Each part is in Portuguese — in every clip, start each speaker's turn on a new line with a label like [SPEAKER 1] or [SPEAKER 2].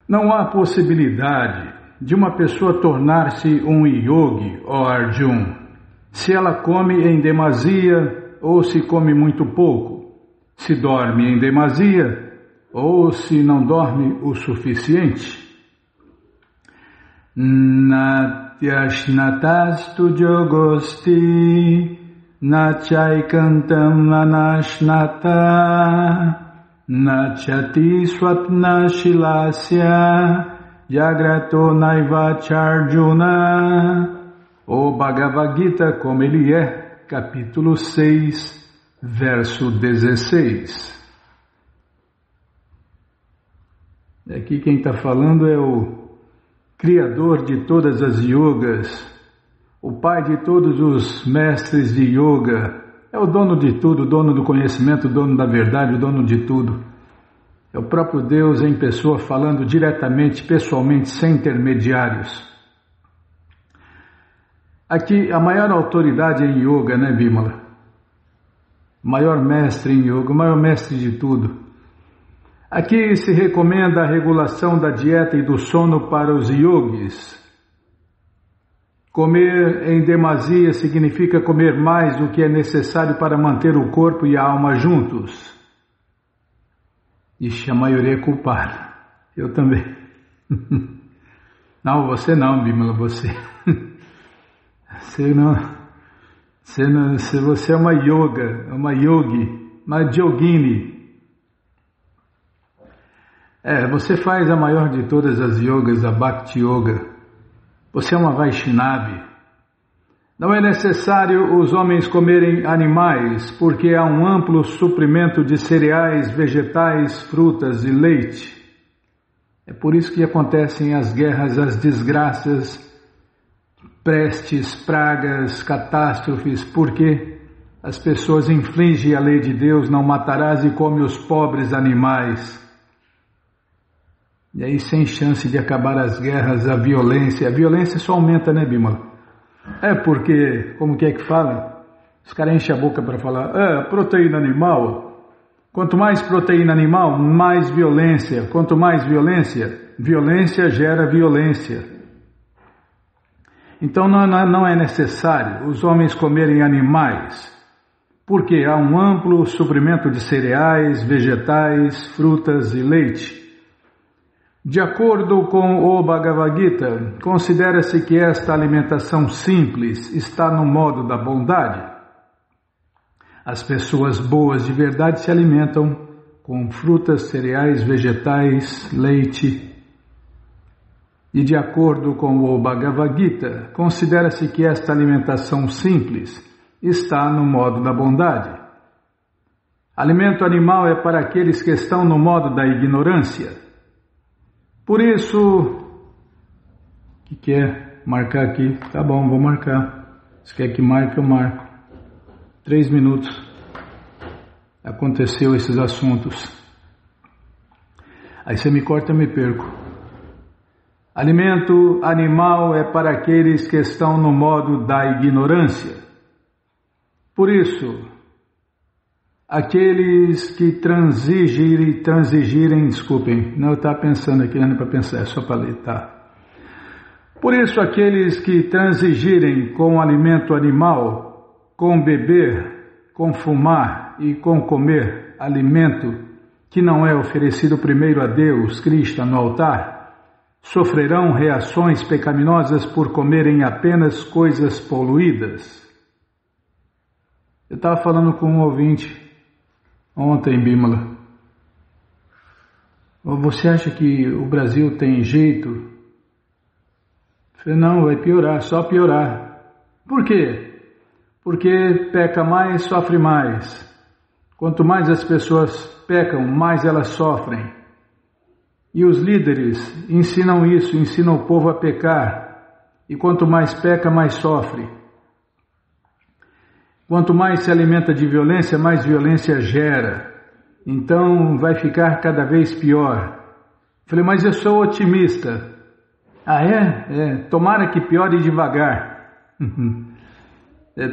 [SPEAKER 1] Não há possibilidade de uma pessoa tornar-se um yogi, ó Arjun, se ela come em demasia ou se come muito pouco, se dorme em demasia ou se não dorme o suficiente. Natyashnatastu yogosti nachaikantam anashnata nachati swapna shilasya jagrato naivacharjuna. O Bhagavad Gita, como ele é, capítulo 6, verso 16. Aqui quem está falando é o Criador de todas as yogas, o Pai de todos os mestres de yoga, é o dono de tudo, o dono do conhecimento, o dono da verdade, o dono de tudo. É o próprio Deus em pessoa falando diretamente, pessoalmente, sem intermediários. Aqui, a maior autoridade em yoga, né, Bimala? O maior mestre em yoga, o maior mestre de tudo. Aqui se recomenda a regulação da dieta e do sono para os yogis. Comer em demasia significa comer mais do que é necessário para manter o corpo e a alma juntos. Ixi, a maioria é culpada. Eu também. Não, você não, Bimala, você. Você é uma uma yogi, uma yogini. Você faz a maior de todas as yogas, a Bhakti Yoga. Você é uma Vaishnavi. Não é necessário os homens comerem animais, porque há um amplo suprimento de cereais, vegetais, frutas e leite. É por isso que acontecem as guerras, as desgraças, pestes, pragas, catástrofes, porque as pessoas infringem a lei de Deus, não matarás, e comem os pobres animais. E aí, sem chance de acabar as guerras, a violência só aumenta, né, Bimala? Porque, como que é que fala? Os caras enchem a boca para falar, proteína animal. Quanto mais proteína animal, mais violência. Quanto mais violência, violência gera violência. Então não é necessário os homens comerem animais, porque há um amplo suprimento de cereais, vegetais, frutas e leite. De acordo com o Bhagavad Gita, considera-se que esta alimentação simples está no modo da bondade. As pessoas boas de verdade se alimentam com frutas, cereais, vegetais, leite. E de acordo com o Bhagavad Gita, considera-se que esta alimentação simples está no modo da bondade. Alimento animal é para aqueles que estão no modo da ignorância. Por isso, o que quer marcar aqui? Tá bom, vou marcar. Se quer que marque, eu marco. 3 minutos. Aconteceu esses assuntos. Aí você me corta, eu me perco. Alimento animal é para aqueles que estão no modo da ignorância. Por isso, aqueles que transigirem, desculpem, não estava pensando aqui, não é para pensar, é só para ler, tá? Por isso, aqueles que transigirem com alimento animal, com beber, com fumar e com comer alimento que não é oferecido primeiro a Deus, Krishna, no altar, sofrerão reações pecaminosas por comerem apenas coisas poluídas. Eu estava falando com um ouvinte ontem, Bimala. Você acha que o Brasil tem jeito? Eu falei, não, vai piorar, só piorar. Por quê? Porque peca mais, sofre mais. Quanto mais as pessoas pecam, mais elas sofrem. E os líderes ensinam isso, ensinam o povo a pecar. E quanto mais peca, mais sofre. Quanto mais se alimenta de violência, mais violência gera. Então vai ficar cada vez pior. Falei, mas eu sou otimista. Ah, é? Tomara que piore devagar.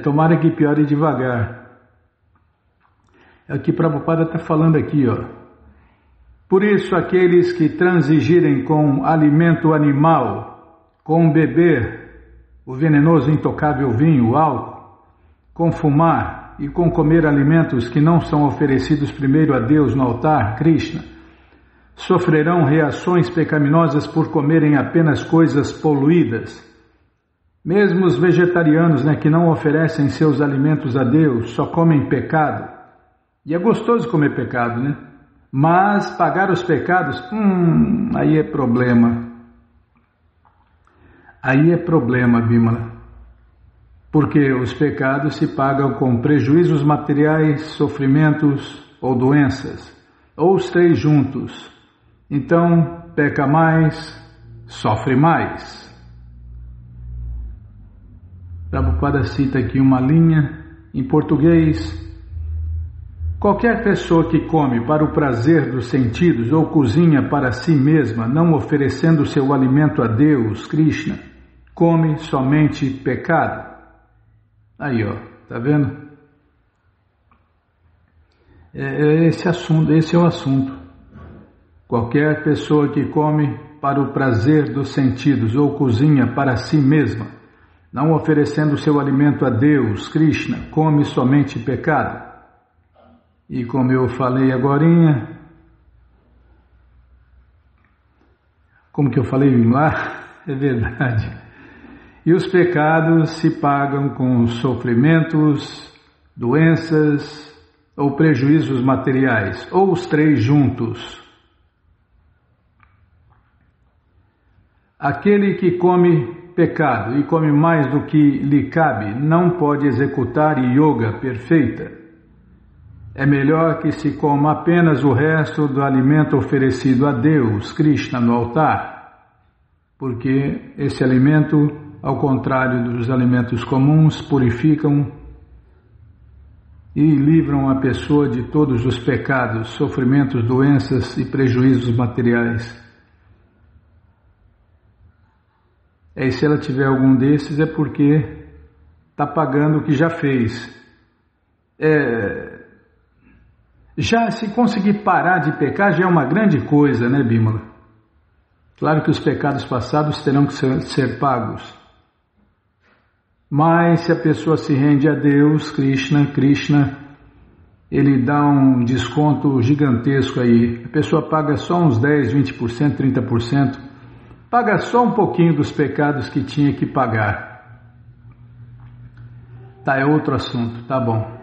[SPEAKER 1] Tomara que piore devagar. É o que Prabhupada está falando aqui, ó. Por isso, aqueles que transigirem com alimento animal, com beber o venenoso e intocável vinho, o álcool, com fumar e com comer alimentos que não são oferecidos primeiro a Deus no altar, Krishna, sofrerão reações pecaminosas por comerem apenas coisas poluídas. Mesmo os vegetarianos, que não oferecem seus alimentos a Deus, só comem pecado. E é gostoso comer pecado, Mas pagar os pecados, aí é problema. Aí é problema, Bimala. Porque os pecados se pagam com prejuízos materiais, sofrimentos ou doenças, ou os três juntos. Então, peca mais, sofre mais. Prabhupada cita aqui uma linha em português. Qualquer pessoa que come para o prazer dos sentidos ou cozinha para si mesma, não oferecendo seu alimento a Deus, Krishna, come somente pecado. Aí, tá vendo? Esse é o assunto. Qualquer pessoa que come para o prazer dos sentidos ou cozinha para si mesma, não oferecendo seu alimento a Deus, Krishna, come somente pecado. E como eu falei agorinha, como que eu falei lá? É verdade. E os pecados se pagam com sofrimentos, doenças ou prejuízos materiais, ou os três juntos. Aquele que come pecado e come mais do que lhe cabe, não pode executar yoga perfeita. É melhor que se coma apenas o resto do alimento oferecido a Deus, Krishna, no altar, porque esse alimento, ao contrário dos alimentos comuns, purificam e livram a pessoa de todos os pecados, sofrimentos, doenças e prejuízos materiais. E se ela tiver algum desses é porque está pagando o que já fez. Já se conseguir parar de pecar já é uma grande coisa, Bímola? Claro que os pecados passados terão que ser pagos. Mas se a pessoa se rende a Deus, Krishna, ele dá um desconto gigantesco aí. A pessoa paga só uns 10, 20%, 30%. Paga só um pouquinho dos pecados que tinha que pagar. Tá, é outro assunto, tá bom.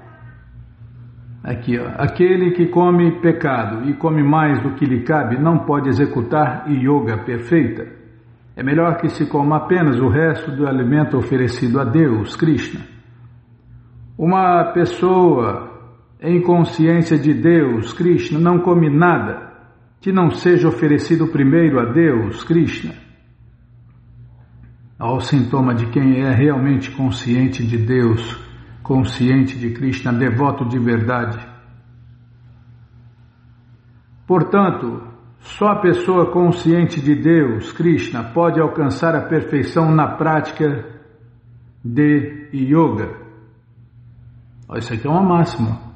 [SPEAKER 1] Aqui, aquele que come pecado e come mais do que lhe cabe, não pode executar yoga perfeita. É melhor que se coma apenas o resto do alimento oferecido a Deus, Krishna. Uma pessoa em consciência de Deus, Krishna, não come nada que não seja oferecido primeiro a Deus, Krishna. Ao sintoma de quem é realmente consciente de Deus, consciente de Krishna, devoto de verdade. Portanto, só a pessoa consciente de Deus, Krishna, pode alcançar a perfeição na prática de yoga. Isso aqui é uma máxima.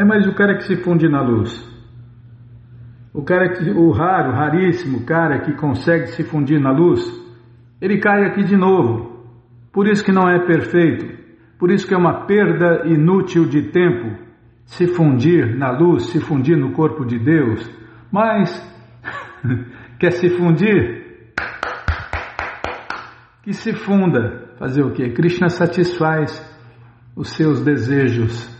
[SPEAKER 1] Mas o cara que se funde na luz, o raríssimo cara que consegue se fundir na luz, ele cai aqui de novo. Por isso que não é perfeito, por isso que é uma perda inútil de tempo se fundir na luz, se fundir no corpo de Deus. Mas quer se fundir? Que se funda. Fazer o quê? Krishna satisfaz os seus desejos.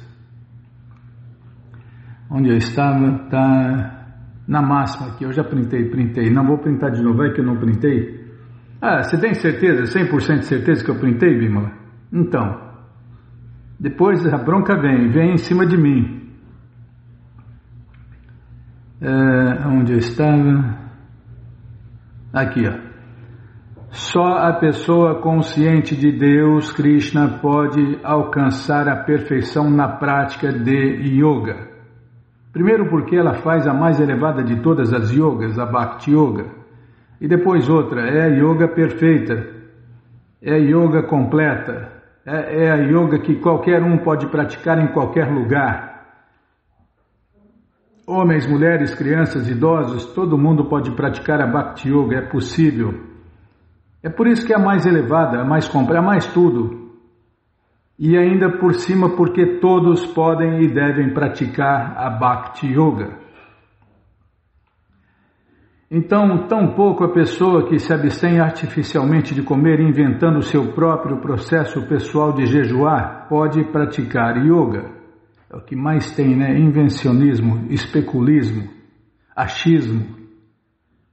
[SPEAKER 1] Onde eu estava? Está na máxima aqui. Eu já printei. Não vou printar de novo, é que eu não printei. Você tem certeza, 100% de certeza que eu printei, Bimala? Então, depois a bronca vem em cima de mim. Onde eu estava? Aqui, Só a pessoa consciente de Deus, Krishna, pode alcançar a perfeição na prática de yoga. Primeiro porque ela faz a mais elevada de todas as yogas, a Bhakti Yoga. E depois outra, é a yoga perfeita, é a yoga completa, é a yoga que qualquer um pode praticar em qualquer lugar. Homens, mulheres, crianças, idosos, todo mundo pode praticar a Bhakti Yoga, é possível. É por isso que é a mais elevada, a mais completa, a mais tudo. E ainda por cima porque todos podem e devem praticar a Bhakti Yoga. Então, tampouco a pessoa que se abstém artificialmente de comer, inventando o seu próprio processo pessoal de jejuar, pode praticar yoga. É o que mais tem, né? Invencionismo, especulismo, achismo.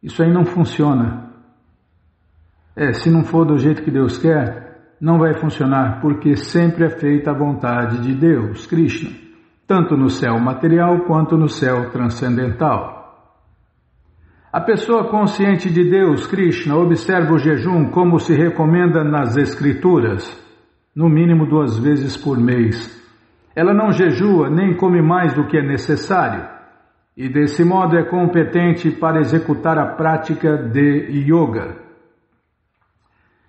[SPEAKER 1] Isso aí não funciona. Se não for do jeito que Deus quer, não vai funcionar, porque sempre é feita a vontade de Deus, Krishna, tanto no céu material quanto no céu transcendental. A pessoa consciente de Deus, Krishna, observa o jejum como se recomenda nas Escrituras, no mínimo 2 vezes por mês. Ela não jejua nem come mais do que é necessário, e desse modo é competente para executar a prática de yoga.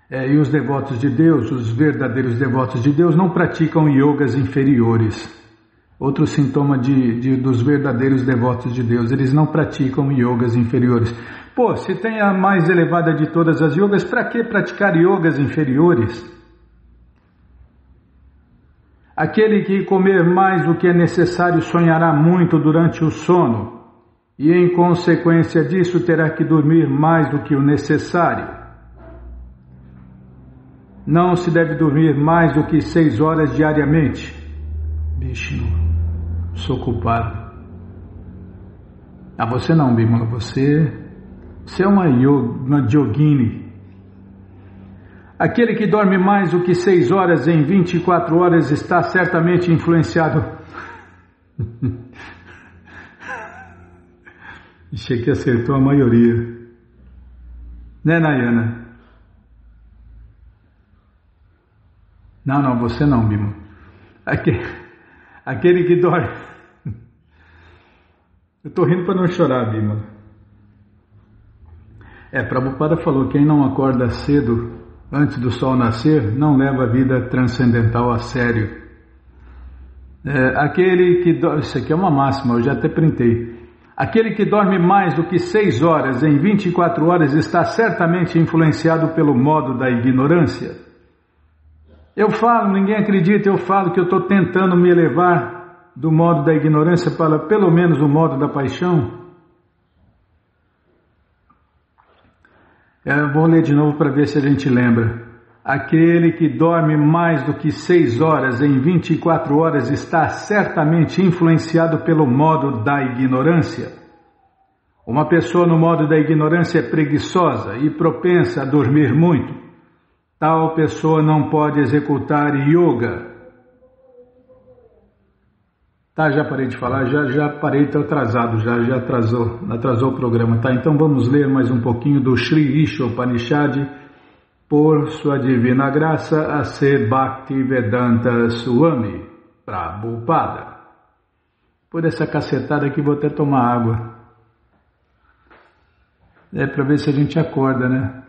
[SPEAKER 1] E os devotos de Deus, os verdadeiros devotos de Deus, não praticam yogas inferiores. Outro sintoma dos verdadeiros devotos de Deus, eles não praticam yogas inferiores. Se tem a mais elevada de todas as yogas, para que praticar yogas inferiores? Aquele que comer mais do que é necessário sonhará muito durante o sono, e em consequência disso terá que dormir mais do que o necessário. Não se deve dormir mais do que 6 horas diariamente. Vishnu, sou culpado. Você não, Bimala, você é uma yogini. Aquele que dorme mais do que 6 horas em 24 horas está certamente influenciado. Achei que acertou a maioria. Né, Nayana? Não, você não, Bimala. Aquele que dorme... Eu estou rindo para não chorar, Bimala. Prabhupada falou, quem não acorda cedo, antes do sol nascer, não leva a vida transcendental a sério. Aquele que dorme... Isso aqui é uma máxima, eu já até printei. Aquele que dorme mais do que 6 horas em 24 horas está certamente influenciado pelo modo da ignorância. Eu falo, ninguém acredita, eu falo que eu estou tentando me elevar do modo da ignorância para pelo menos o modo da paixão. Eu vou ler de novo para ver se a gente lembra. Aquele que dorme mais do que 6 horas em 24 horas está certamente influenciado pelo modo da ignorância. Uma pessoa no modo da ignorância é preguiçosa e propensa a dormir muito. Tal pessoa não pode executar yoga. Já parei de falar, já parei, estou atrasado, já atrasou o programa, Então vamos ler mais um pouquinho do Sri Ishopanishad, por sua divina graça, a ser Bhaktivedanta Swami Prabhupada. Por essa cacetada aqui vou até tomar água. Para ver se a gente acorda, né?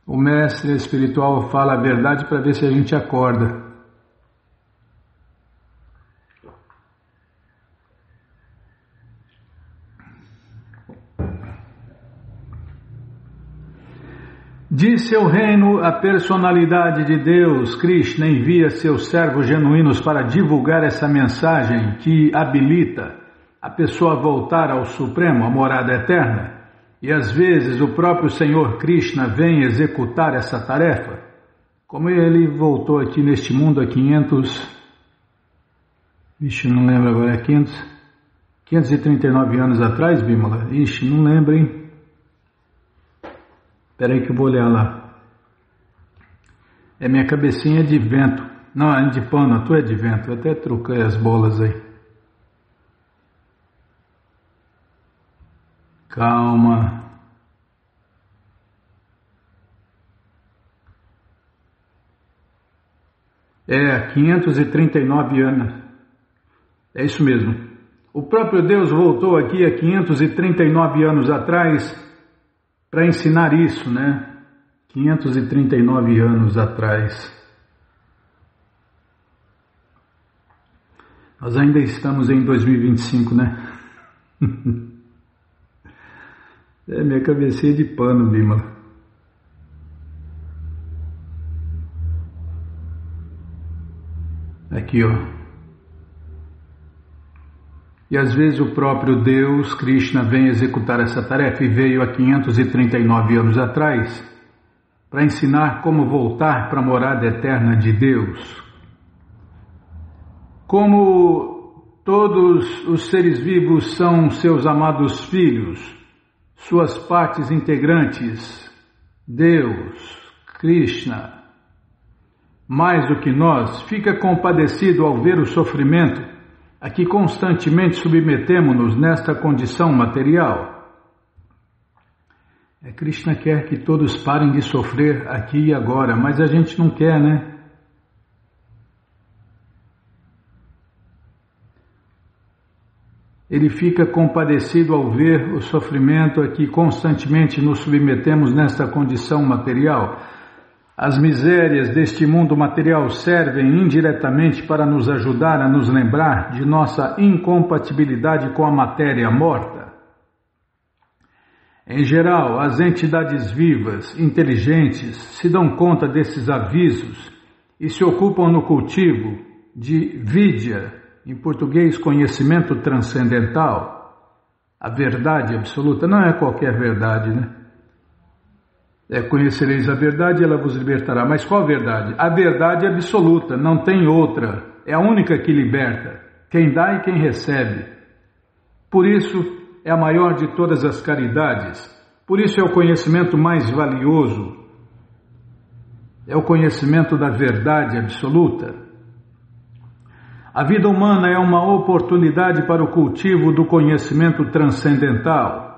[SPEAKER 1] O mestre espiritual fala a verdade para ver se a gente acorda. De seu reino, a personalidade de Deus, Krishna, envia seus servos genuínos para divulgar essa mensagem que habilita a pessoa a voltar ao Supremo, a morada eterna. E às vezes o próprio Senhor Krishna vem executar essa tarefa. Como ele voltou aqui neste mundo há 500... não lembro agora, 539 anos atrás, Bimala? Não lembro, hein? Espera aí que eu vou olhar lá. Minha cabecinha é de vento. Não, é de pano, a tua é de vento. Eu até troquei as bolas aí. Calma. É, 539 anos. É isso mesmo. O próprio Deus voltou aqui há 539 anos atrás para ensinar isso, né? 539 anos atrás. Nós ainda estamos em 2025, né? Minha cabecinha de pano, Bímola. Aqui, ó. E às vezes o próprio Deus, Krishna, vem executar essa tarefa e veio há 539 anos atrás para ensinar como voltar para a morada eterna de Deus. Como todos os seres vivos são seus amados filhos, suas partes integrantes, Deus, Krishna, mais do que nós, fica compadecido ao ver o sofrimento a que constantemente submetemo-nos nesta condição material. Krishna quer que todos parem de sofrer aqui e agora, mas a gente não quer, né? Ele fica compadecido ao ver o sofrimento a que constantemente nos submetemos nesta condição material. As misérias deste mundo material servem indiretamente para nos ajudar a nos lembrar de nossa incompatibilidade com a matéria morta. Em geral, as entidades vivas, inteligentes, se dão conta desses avisos e se ocupam no cultivo de vidya, em português, conhecimento transcendental. A verdade absoluta não é qualquer verdade, né? Conhecereis a verdade e ela vos libertará. Mas qual verdade? A verdade absoluta, não tem outra. É a única que liberta. Quem dá e quem recebe. Por isso é a maior de todas as caridades. Por isso é o conhecimento mais valioso. É o conhecimento da verdade absoluta. A vida humana é uma oportunidade para o cultivo do conhecimento transcendental.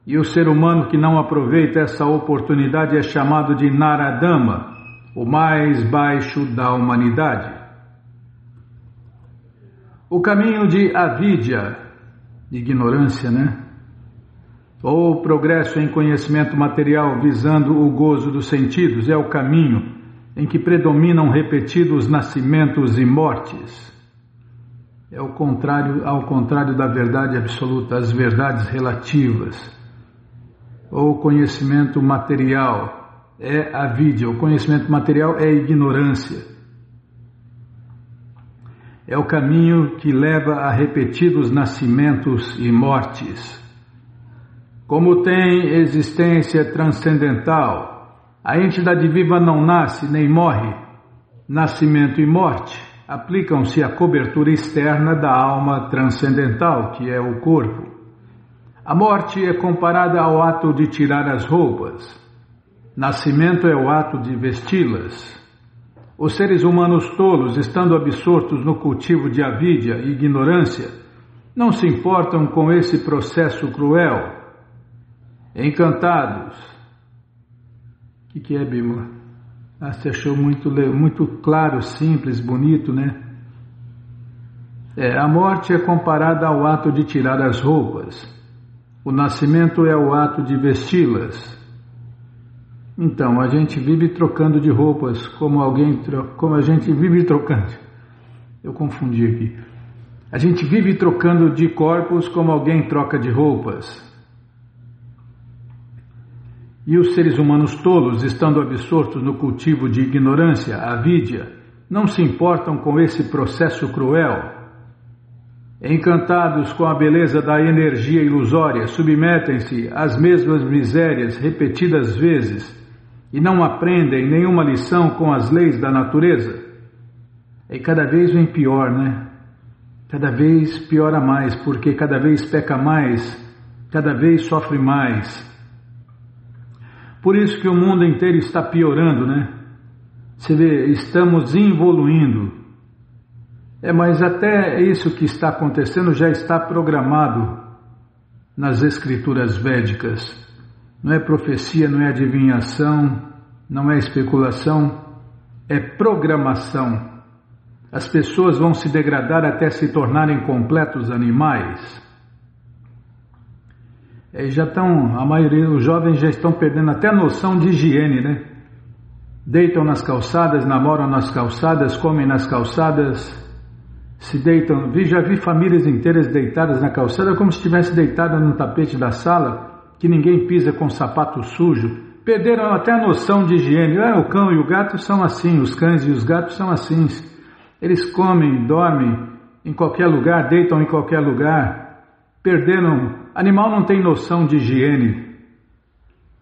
[SPEAKER 1] E o ser humano que não aproveita essa oportunidade é chamado de Naradama, o mais baixo da humanidade. O caminho de avidya, ignorância, né? Ou progresso em conhecimento material visando o gozo dos sentidos, é o caminho em que predominam repetidos nascimentos e mortes. É ao contrário da verdade absoluta, as verdades relativas. Ou conhecimento material é avidya, o conhecimento material é ignorância. É o caminho que leva a repetidos nascimentos e mortes. Como tem existência transcendental, a entidade viva não nasce nem morre. Nascimento e morte aplicam-se à cobertura externa da alma transcendental, que é o corpo. A morte é comparada ao ato de tirar as roupas. Nascimento é o ato de vesti-las. Os seres humanos tolos, estando absortos no cultivo de avidya e ignorância, não se importam com esse processo cruel. Encantados. O que é, Bímola? Você achou muito claro, simples, bonito, né? A morte é comparada ao ato de tirar as roupas. O nascimento é o ato de vesti-las. Então, a gente vive trocando de roupas, como a gente vive trocando. Eu confundi aqui. A gente vive trocando de corpos como alguém troca de roupas. E os seres humanos tolos, estando absortos no cultivo de ignorância, avidya, não se importam com esse processo cruel. Encantados com a beleza da energia ilusória, submetem-se às mesmas misérias repetidas vezes e não aprendem nenhuma lição com as leis da natureza. E cada vez vem pior, né? Cada vez piora mais, porque cada vez peca mais, cada vez sofre mais. Por isso que o mundo inteiro está piorando, né? Você vê, estamos evoluindo. Mas até isso que está acontecendo já está programado nas escrituras védicas. Não é profecia, não é adivinhação, não é especulação, é programação. As pessoas vão se degradar até se tornarem completos animais. A maioria dos jovens já estão perdendo até a noção de higiene, né? Deitam nas calçadas, namoram nas calçadas, comem nas calçadas, se deitam. Já vi famílias inteiras deitadas na calçada como se estivesse deitada no tapete da sala, que ninguém pisa com sapato sujo. Perderam até a noção de higiene. O cão e o gato são assim, os cães e os gatos são assim. Eles comem, dormem em qualquer lugar, deitam em qualquer lugar. Perderam. Animal não tem noção de higiene.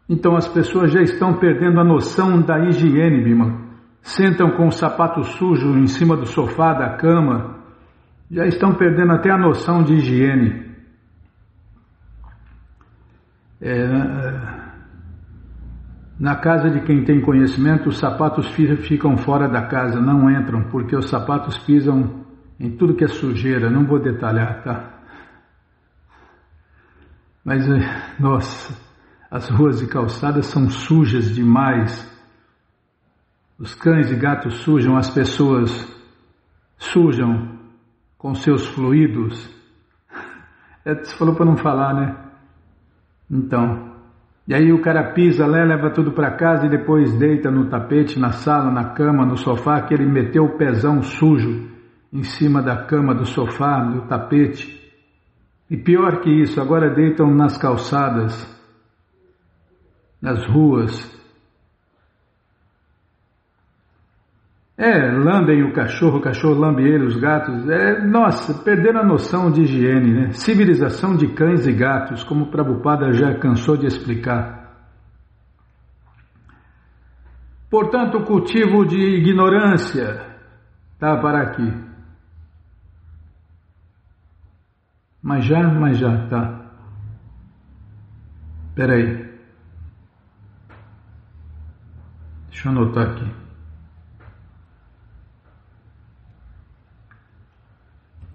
[SPEAKER 1] Então as pessoas já estão perdendo a noção da higiene, Bima. Sentam com o sapato sujo em cima do sofá, da cama. Já estão perdendo até a noção de higiene. Na casa de quem tem conhecimento, os sapatos ficam fora da casa, não entram, porque os sapatos pisam em tudo que é sujeira. Não vou detalhar, tá? Mas, nossa, as ruas e calçadas são sujas demais. Os cães e gatos sujam, as pessoas sujam com seus fluidos. Você falou para não falar, né? Então, e aí o cara pisa, leva tudo para casa e depois deita no tapete, na sala, na cama, no sofá, que ele meteu o pezão sujo em cima da cama, do sofá, do tapete. E pior que isso, agora deitam nas calçadas, nas ruas. Lambem o cachorro lambe ele, os gatos. Nossa, perderam a noção de higiene, né? Civilização de cães e gatos, como o Prabhupada já cansou de explicar. Portanto, o cultivo de ignorância está para aqui. Mas já, tá. Espera aí. Deixa eu anotar aqui.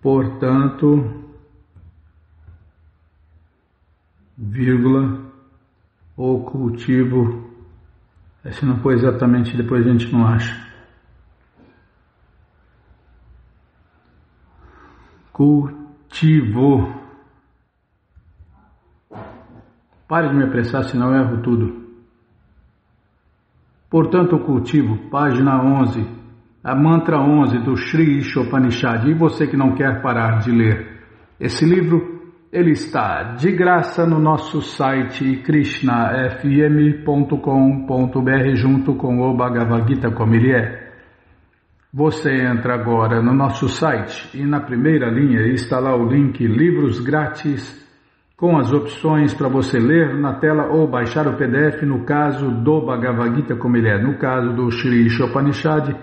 [SPEAKER 1] Portanto, vírgula, o cultivo. Se não for exatamente, depois a gente não acha. Cultivo. Pare de me apressar, senão eu erro tudo. Portanto, o cultivo, página 11. A mantra 11 do Sri Ishopanishad. E você que não quer parar de ler esse livro, ele está de graça no nosso site krishnafm.com.br junto com o Bhagavad Gita como ele é. Você entra agora no nosso site e na primeira linha está lá o link Livros Grátis com as opções para você ler na tela ou baixar o PDF no caso do Bhagavad Gita como ele é. No caso do Sri Ishopanishad,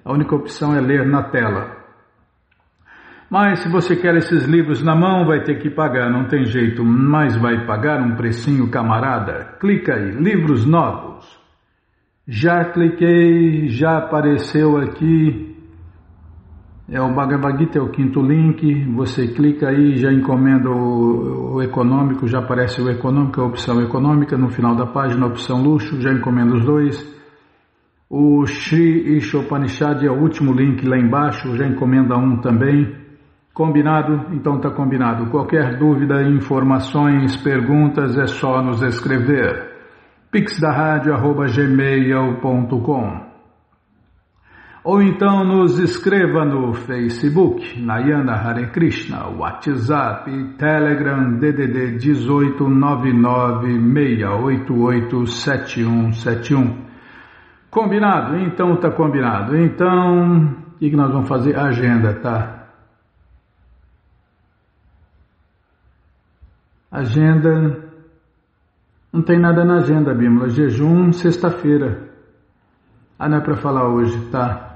[SPEAKER 1] a única opção é ler na tela. Mas se você quer esses livros na mão, vai ter que pagar, não tem jeito, mas vai pagar um precinho, camarada. Clica aí, livros novos. Já cliquei, já apareceu aqui. O Bhagavad Gita é o quinto link. Você clica aí, já encomenda o econômico, já aparece o econômico, a opção econômica. No final da página, a opção luxo, já encomenda os dois. O Sri Ishopanishad é o último link lá embaixo, já encomenda um também. Combinado? Então está combinado. Qualquer dúvida, informações, perguntas, é só nos escrever. pixdaradio@gmail.com ou então nos escreva no Facebook, Nayana Hare Krishna, WhatsApp, Telegram, DDD 18996887171. Combinado? Então tá combinado. Então, o que nós vamos fazer? Agenda, tá? Agenda. Não tem nada na agenda, Bímola. Jejum, sexta-feira. Não é para falar hoje, tá?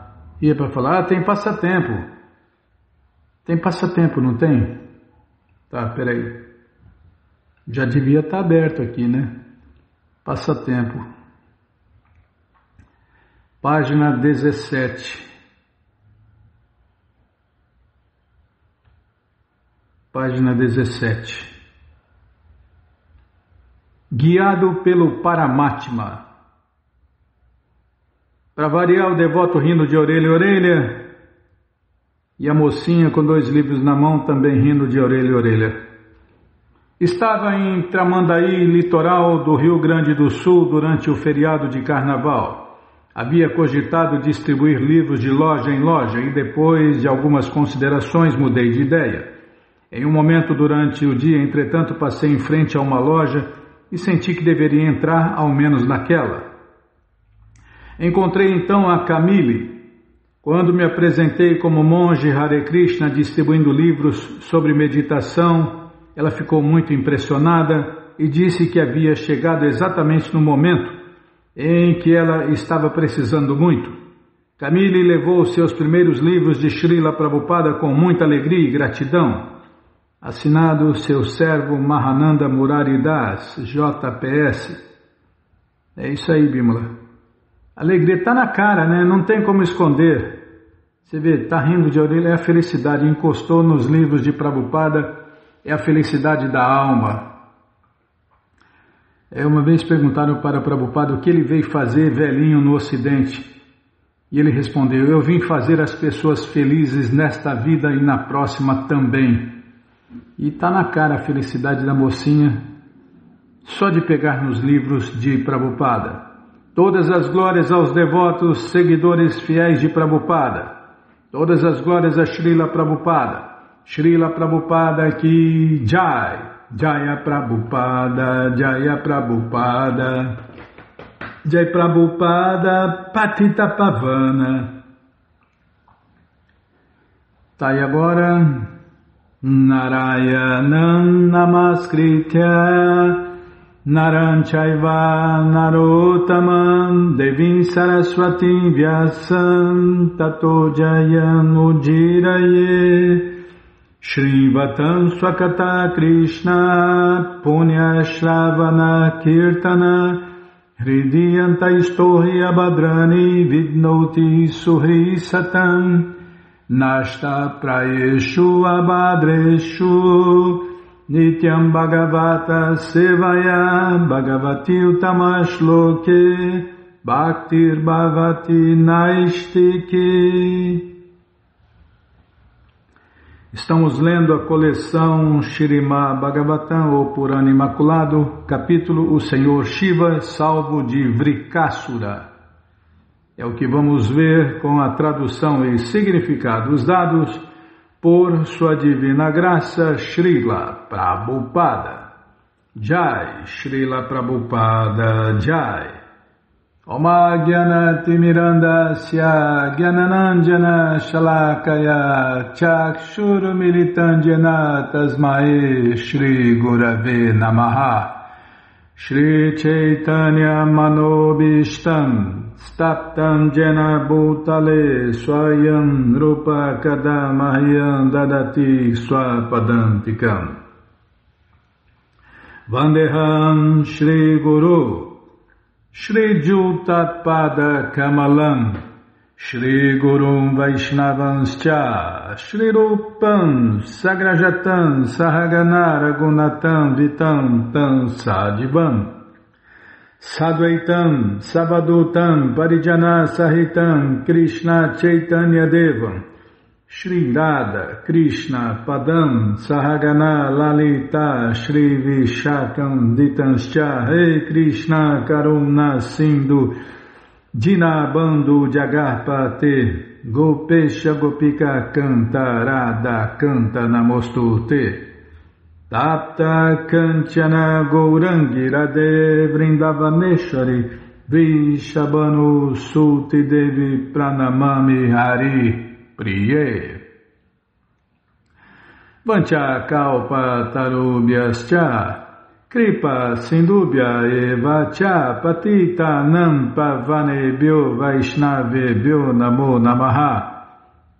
[SPEAKER 1] E é para falar, tem passatempo. Tem passatempo, não tem? Tá, peraí. Já devia estar aberto aqui, né? Passatempo. Página 17. Página 17. Guiado pelo Paramatma. Para variar, o devoto rindo de orelha a orelha. E a mocinha com 2 livros na mão também rindo de orelha a orelha. Estava em Tramandaí, litoral do Rio Grande do Sul, durante o feriado de Carnaval. Havia cogitado distribuir livros de loja em loja e depois de algumas considerações mudei de ideia. Em um momento durante o dia, entretanto, passei em frente a uma loja e senti que deveria entrar ao menos naquela. Encontrei então a Camille. Quando me apresentei como monge Hare Krishna distribuindo livros sobre meditação, ela ficou muito impressionada e disse que havia chegado exatamente no momento em que ela estava precisando muito. Camille levou seus primeiros livros de Srila Prabhupada com muita alegria e gratidão. Assinado seu servo Mahananda Murari Das, JPS. É isso aí, Bimala. A alegria está na cara, né? Não tem como esconder. Você vê, está rindo de orelha, é a felicidade. Encostou nos livros de Prabhupada, é a felicidade da alma. Uma vez perguntaram para Prabhupada o que ele veio fazer velhinho no Ocidente. E ele respondeu: eu vim fazer as pessoas felizes nesta vida e na próxima também. E está na cara a felicidade da mocinha, só de pegar nos livros de Prabhupada. Todas as glórias aos devotos, seguidores fiéis de Prabhupada. Todas as glórias a Srila Prabhupada. Srila Prabhupada ki Jai. Jaya Prabhupada, Jaya Prabhupada. Jai Prabhupada, Patita Pavana. Tá, e agora... Narayanam Namaskritya Naram Chaiva Narottamam Devim Saraswatim Vyasam Tato Jayam Ujiraye Shrivatam Swakata Krishna Punya Shravana Kirtana Hridiyanta Istohi Abhadrani Vidnoti Suhri Satam Nashta Prayeshu Abhadreshu Nityam Bhagavata Sevaya Bhagavati Utamashloke Bhaktir Bhavati Naistiki. Estamos lendo a coleção Shrimad Bhagavatam, ou Purana Imaculado, capítulo O Senhor Shiva, salvo de Vrikasura. É o que vamos ver com a tradução e significados dados por Sua Divina Graça, Srila Prabhupada. Jai, Srila Prabhupada, Jai. Oma Gyanati Mirandasya Gyananandjana Shalakaya Chakshuru Militandjana Tasmae Shri Gurave Namaha. Shri Chaitanya Manobishtam Staptam Jena Bhutale Swayam Rupa Kadamahyam Dadati Swapadantikam Vandeham Shri Guru Shri Jutatpada Kamalam Shri Gurum Vaishnavanscha Shri Rupam Sagrajatam Sahagana Ragunatam Vitam Tam Sadivam Sadvaitam Savadutam Parijana Sahitam Krishna Chaitanya Devam Shri Radha Krishna Padam Sahagana Lalita Shri Vishakam Ditanscha Rei Krishna Karuna Sindhu Dinabandhu Jagarpate Gopesha Gopika Canta Radha Canta Namostute Tapta Kanchana Gourangi Radhe Vrindavaneshwari Vishabhanu Suti Devi Pranamami Hari Priye Vancha Kalpa Tarubhyascha Kripa Sindubhya Eva Cha Patita Nam Pavanebhyo Vaishnavebhyo Namo Namaha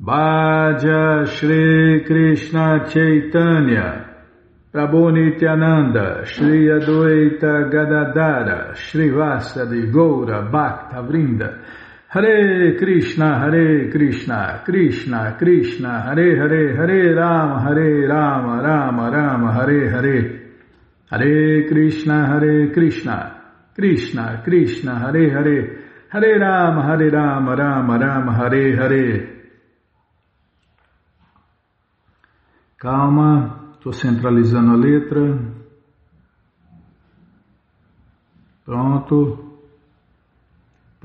[SPEAKER 1] Bhaja Shri Krishna Chaitanya Prabhu Nityananda Shri Adwaita Gadadara Shri Vasadi Goura Bhakta Vrinda Hare Krishna Krishna Krishna Hare Hare Hare Rama Rama Rama Hare Hare Hare Krishna Krishna Krishna Hare Hare Hare Rama Rama Rama Hare Hare. Calma, estou centralizando a letra. Pronto.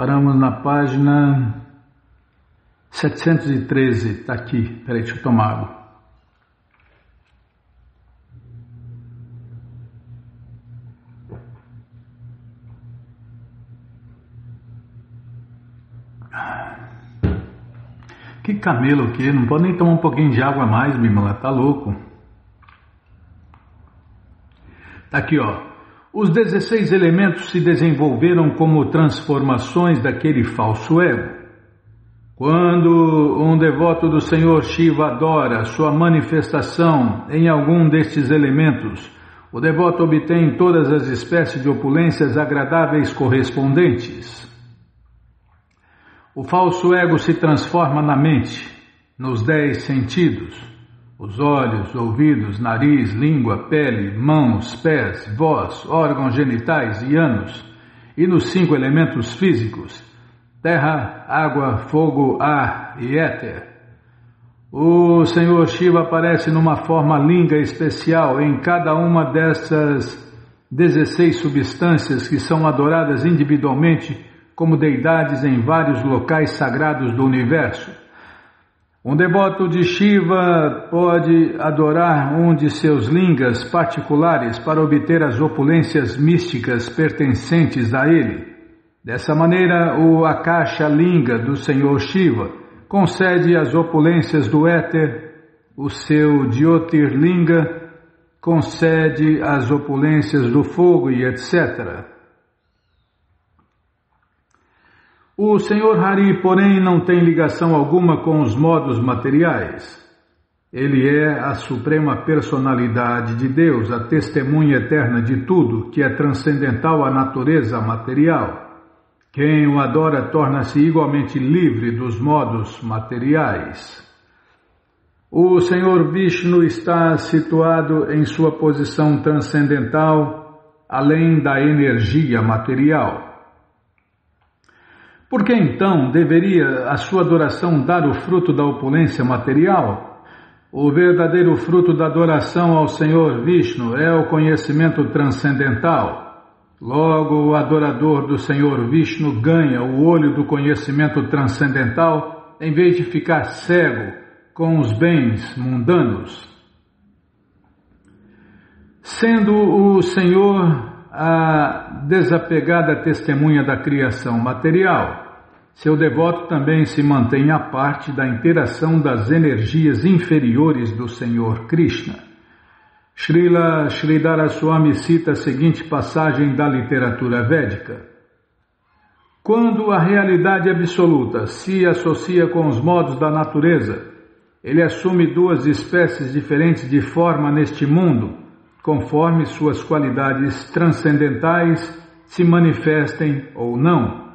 [SPEAKER 1] Paramos na página 713, está aqui. Peraí, deixa eu tomar água. Que camelo aqui, não pode nem tomar um pouquinho de água a mais, Bimala, tá louco. Tá aqui, ó. Os 16 elementos se desenvolveram como transformações daquele falso ego. Quando um devoto do Senhor Shiva adora sua manifestação em algum destes elementos, o devoto obtém todas as espécies de opulências agradáveis correspondentes. O falso ego se transforma na mente, nos 10 sentidos, os olhos, ouvidos, nariz, língua, pele, mãos, pés, voz, órgãos genitais e ânus, e nos 5 elementos físicos, terra, água, fogo, ar e éter. O Senhor Shiva aparece numa forma linga especial em cada uma dessas 16 substâncias que são adoradas individualmente como deidades em vários locais sagrados do universo. Um devoto de Shiva pode adorar um de seus lingas particulares para obter as opulências místicas pertencentes a ele. Dessa maneira, o Akasha Linga do Senhor Shiva concede as opulências do éter, o seu Jyotirlinga concede as opulências do fogo e etc. O Senhor Hari, porém, não tem ligação alguma com os modos materiais. Ele é a suprema personalidade de Deus, a testemunha eterna de tudo, que é transcendental à natureza material. Quem o adora torna-se igualmente livre dos modos materiais. O Senhor Vishnu está situado em sua posição transcendental, além da energia material. Por que então deveria a sua adoração dar o fruto da opulência material? O verdadeiro fruto da adoração ao Senhor Vishnu é o conhecimento transcendental. Logo, o adorador do Senhor Vishnu ganha o olho do conhecimento transcendental em vez de ficar cego com os bens mundanos. Sendo o Senhor a desapegada testemunha da criação material, seu devoto também se mantém à parte da interação das energias inferiores do Senhor Krishna. Srila Sridhara Swami cita a seguinte passagem da literatura védica. Quando a realidade absoluta se associa com os modos da natureza, ele assume 2 espécies diferentes de forma neste mundo, conforme suas qualidades transcendentais se manifestem ou não.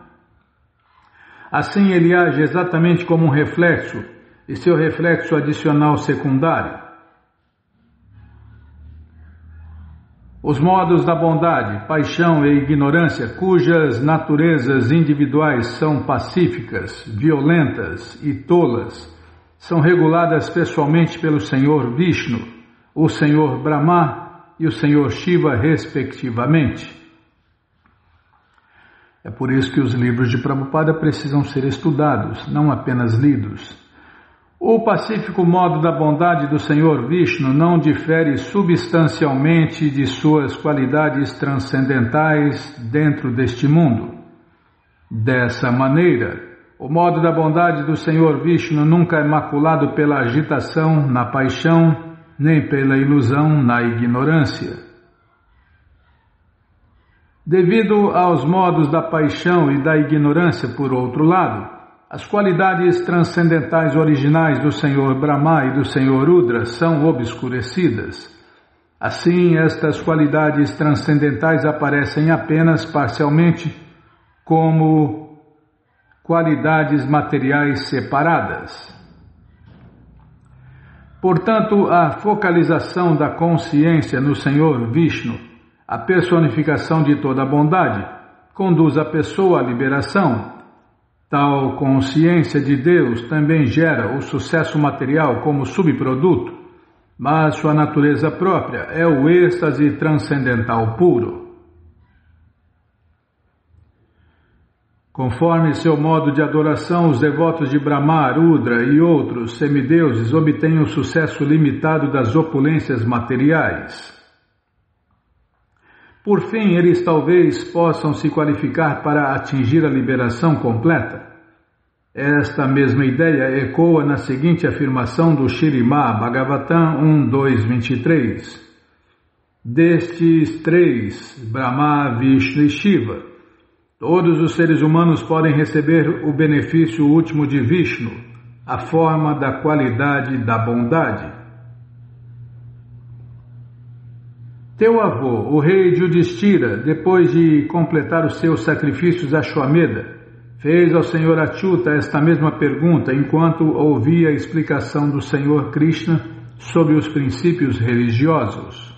[SPEAKER 1] Assim ele age exatamente como um reflexo, e seu reflexo adicional secundário. Os modos da bondade, paixão e ignorância, cujas naturezas individuais são pacíficas, violentas e tolas, são reguladas pessoalmente pelo Senhor Vishnu, o Senhor Brahma e o Senhor Shiva, respectivamente. É por isso que os livros de Prabhupada precisam ser estudados, não apenas lidos. O pacífico modo da bondade do Senhor Vishnu não difere substancialmente de suas qualidades transcendentais dentro deste mundo. Dessa maneira, o modo da bondade do Senhor Vishnu nunca é maculado pela agitação na paixão, nem pela ilusão na ignorância. Devido aos modos da paixão e da ignorância, por outro lado, as qualidades transcendentais originais do Senhor Brahma e do Senhor Rudra são obscurecidas. Assim, estas qualidades transcendentais aparecem apenas parcialmente como qualidades materiais separadas. Portanto, a focalização da consciência no Senhor Vishnu, a personificação de toda a bondade, conduz a pessoa à liberação. Tal consciência de Deus também gera o sucesso material como subproduto, mas sua natureza própria é o êxtase transcendental puro. Conforme seu modo de adoração, os devotos de Brahma, Rudra e outros semideuses obtêm o sucesso limitado das opulências materiais. Por fim, eles talvez possam se qualificar para atingir a liberação completa. Esta mesma ideia ecoa na seguinte afirmação do Śrīmad Bhagavatam 1.2.23. Destes três, Brahma, Vishnu e Shiva, todos os seres humanos podem receber o benefício último de Vishnu, a forma da qualidade da bondade. Teu avô, o rei Yudhishthira, depois de completar os seus sacrifícios a Ashwamedha, fez ao Senhor Achyuta esta mesma pergunta enquanto ouvia a explicação do Senhor Krishna sobre os princípios religiosos.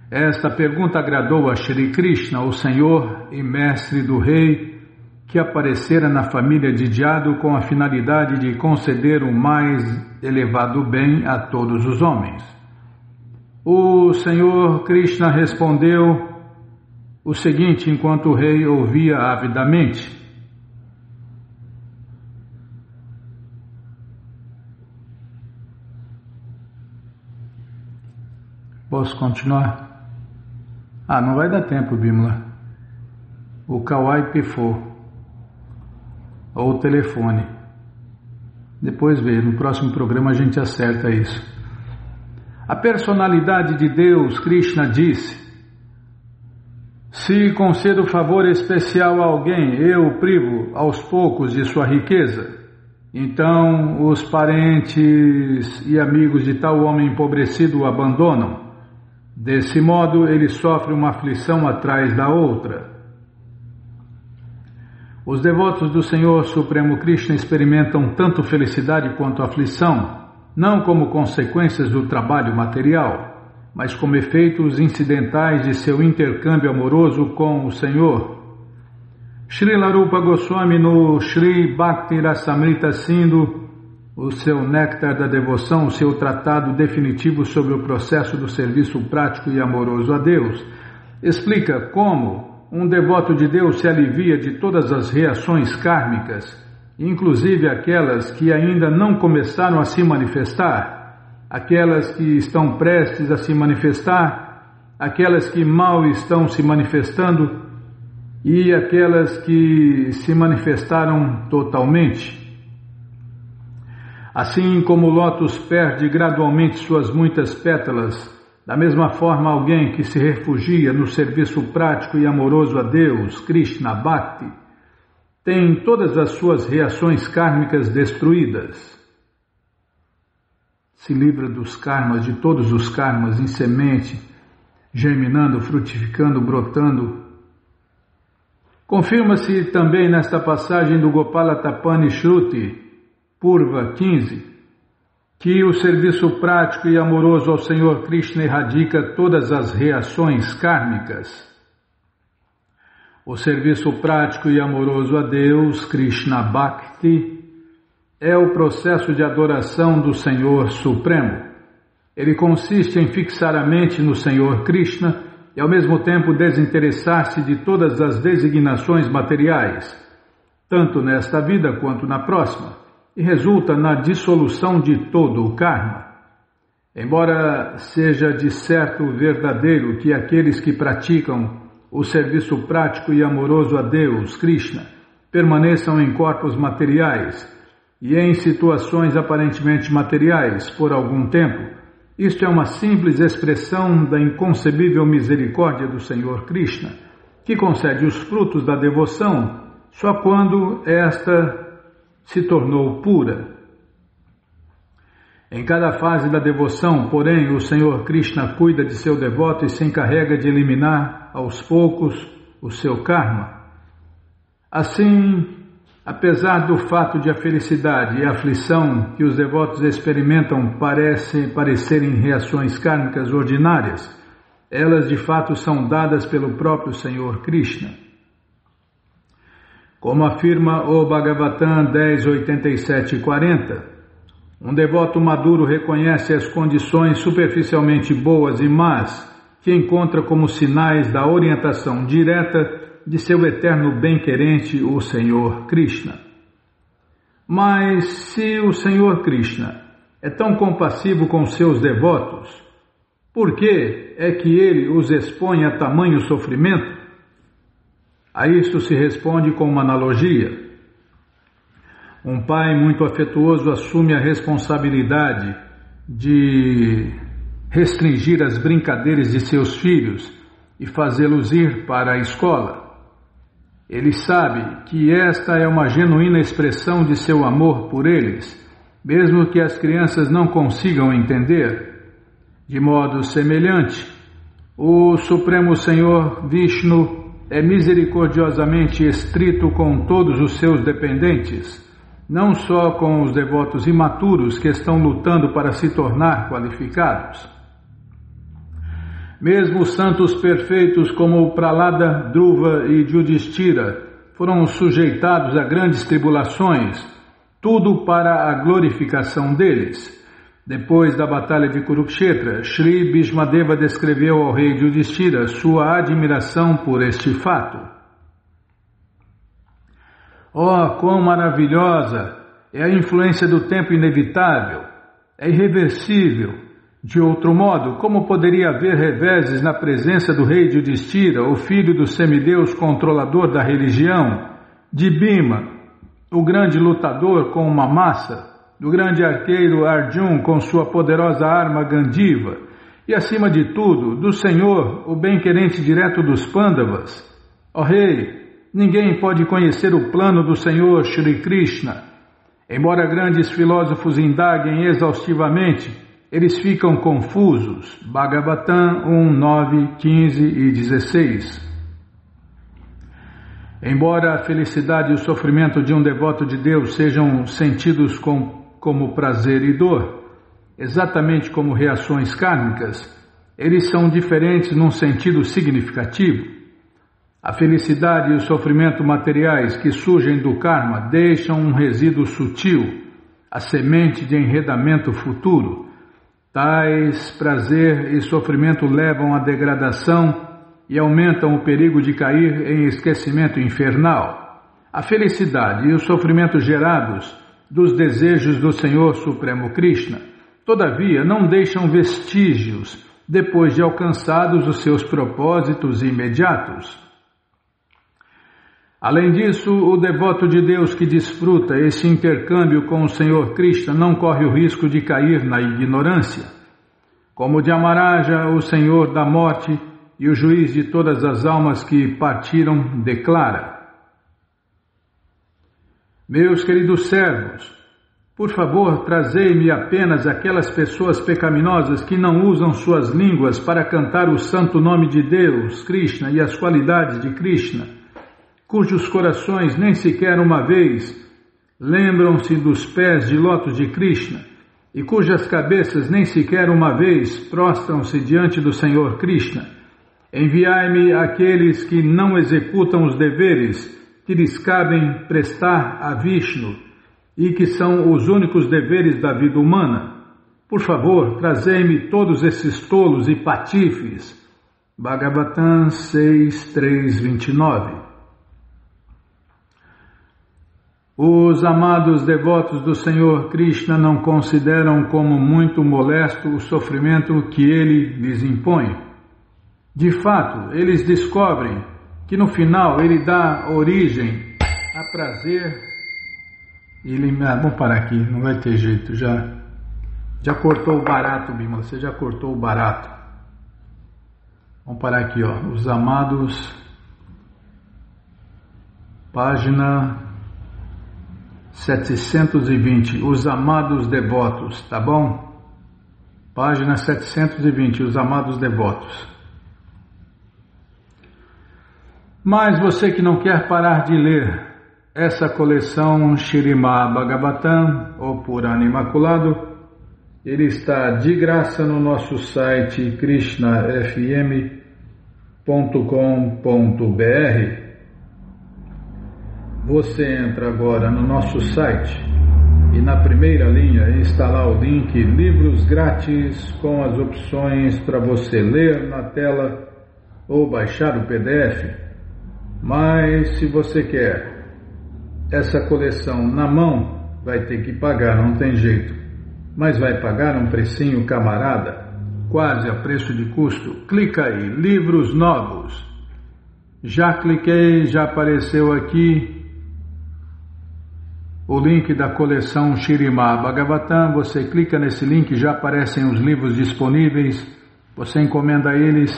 [SPEAKER 1] Esta pergunta agradou a Shri Krishna, o Senhor e Mestre do Rei, que aparecera na família de Jadu com a finalidade de conceder o mais elevado bem a todos os homens. O Senhor Krishna respondeu o seguinte enquanto o rei ouvia avidamente. Posso continuar? Não vai dar tempo, Bimala. O Kawai pifou. Ou o telefone. Depois vê, no próximo programa a gente acerta isso. A personalidade de Deus, Krishna, disse: se concedo favor especial a alguém, eu privo aos poucos de sua riqueza. Então os parentes e amigos de tal homem empobrecido o abandonam. Desse modo ele sofre uma aflição atrás da outra. Os devotos do Senhor Supremo Krishna experimentam tanto felicidade quanto aflição, não como consequências do trabalho material, mas como efeitos incidentais de seu intercâmbio amoroso com o Senhor. Srila Rupa Goswami no Sri Bhakti Rasamrita Sindhu, o seu Néctar da Devoção, o seu tratado definitivo sobre o processo do serviço prático e amoroso a Deus, explica como um devoto de Deus se alivia de todas as reações kármicas, inclusive aquelas que ainda não começaram a se manifestar, aquelas que estão prestes a se manifestar, aquelas que mal estão se manifestando e aquelas que se manifestaram totalmente. Assim como o lótus perde gradualmente suas muitas pétalas, da mesma forma, alguém que se refugia no serviço prático e amoroso a Deus, Krishna Bhakti, tem todas as suas reações kármicas destruídas. Se livra dos karmas, de todos os karmas em semente, germinando, frutificando, brotando. Confirma-se também nesta passagem do Gopala Tapani Shruti, Purva 15, que o serviço prático e amoroso ao Senhor Krishna erradica todas as reações kármicas. O serviço prático e amoroso a Deus, Krishna Bhakti, é o processo de adoração do Senhor Supremo. Ele consiste em fixar a mente no Senhor Krishna e ao mesmo tempo desinteressar-se de todas as designações materiais, tanto nesta vida quanto na próxima, e resulta na dissolução de todo o karma. Embora seja de certo verdadeiro que aqueles que praticam o serviço prático e amoroso a Deus, Krishna, permaneçam em corpos materiais e em situações aparentemente materiais por algum tempo, isto é uma simples expressão da inconcebível misericórdia do Senhor Krishna, que concede os frutos da devoção só quando esta se tornou pura. Em cada fase da devoção, porém, o Senhor Krishna cuida de seu devoto e se encarrega de eliminar, aos poucos, o seu karma. Assim, apesar do fato de a felicidade e a aflição que os devotos experimentam parecerem reações kármicas ordinárias, elas de fato são dadas pelo próprio Senhor Krishna. Como afirma o Bhagavatam 10.87-40, um devoto maduro reconhece as condições superficialmente boas e más que encontra como sinais da orientação direta de seu eterno bem-querente, o Senhor Krishna. Mas se o Senhor Krishna é tão compassivo com seus devotos, por que é que ele os expõe a tamanho sofrimento? A isto se responde com uma analogia. Um pai muito afetuoso assume a responsabilidade de restringir as brincadeiras de seus filhos e fazê-los ir para a escola. Ele sabe que esta é uma genuína expressão de seu amor por eles, mesmo que as crianças não consigam entender. De modo semelhante, o Supremo Senhor Vishnu é misericordiosamente estrito com todos os seus dependentes, não só com os devotos imaturos que estão lutando para se tornar qualificados. Mesmo os santos perfeitos como Prahlada, Dhruva e Yudhishthira foram sujeitados a grandes tribulações, tudo para a glorificação deles. Depois da batalha de Kurukshetra, Shri Bhishmadeva descreveu ao rei Yudhishthira sua admiração por este fato. Oh, quão maravilhosa é a influência do tempo inevitável, é irreversível. De outro modo, como poderia haver reveses na presença do rei Yudhishthira, o filho do semideus controlador da religião, de Bhima, o grande lutador com uma massa, do grande arqueiro Arjun com sua poderosa arma Gandiva, e acima de tudo, do Senhor, o bem-querente direto dos Pandavas? Ó rei, ninguém pode conhecer o plano do Senhor Shri Krishna. Embora grandes filósofos indaguem exaustivamente, eles ficam confusos. Bhagavatam 1, 9, 15 e 16. Embora a felicidade e o sofrimento de um devoto de Deus sejam sentidos como prazer e dor, exatamente como reações kármicas, eles são diferentes num sentido significativo. A felicidade e o sofrimento materiais que surgem do karma deixam um resíduo sutil, a semente de enredamento futuro. Tais prazer e sofrimento levam à degradação e aumentam o perigo de cair em esquecimento infernal. A felicidade e o sofrimento gerados dos desejos do Senhor Supremo Krishna, todavia, não deixam vestígios depois de alcançados os seus propósitos imediatos. Além disso, o devoto de Deus que desfruta esse intercâmbio com o Senhor Krishna não corre o risco de cair na ignorância. Como Dhyamaraja, o Senhor da morte e o juiz de todas as almas que partiram, declara: Meus queridos servos, por favor, trazei-me apenas aquelas pessoas pecaminosas que não usam suas línguas para cantar o santo nome de Deus, Krishna, e as qualidades de Krishna, cujos corações nem sequer uma vez lembram-se dos pés de lótus de Krishna, e cujas cabeças nem sequer uma vez prostram-se diante do Senhor Krishna. Enviai-me aqueles que não executam os deveres que lhes cabem prestar a Vishnu e que são os únicos deveres da vida humana. Por favor, trazei-me todos esses tolos e patifes. Bhagavatam 6.3.29. Os amados devotos do Senhor Krishna não consideram como muito molesto o sofrimento que ele lhes impõe. De fato, eles descobrem que no final ele dá origem a prazer. Vamos parar aqui, não vai ter jeito, já cortou o barato, Bimala, você já cortou o barato. Vamos parar aqui, ó, os amados, página 720, os amados devotos, tá bom? Página 720, os amados devotos. Mas você que não quer parar de ler essa coleção Śrīmad Bhagavatam, ou Purana Imaculado, ele está de graça no nosso site krishnafm.com.br. Você entra agora no nosso site e na primeira linha está lá o link Livros Grátis com as opções para você ler na tela ou baixar o PDF. Mas se você quer essa coleção na mão, vai ter que pagar, não tem jeito. Mas vai pagar um precinho camarada, quase a preço de custo. Clica aí, livros novos. Já cliquei, já apareceu aqui o link da coleção Śrīmad Bhagavatam. Você clica nesse link, já aparecem os livros disponíveis. Você encomenda eles,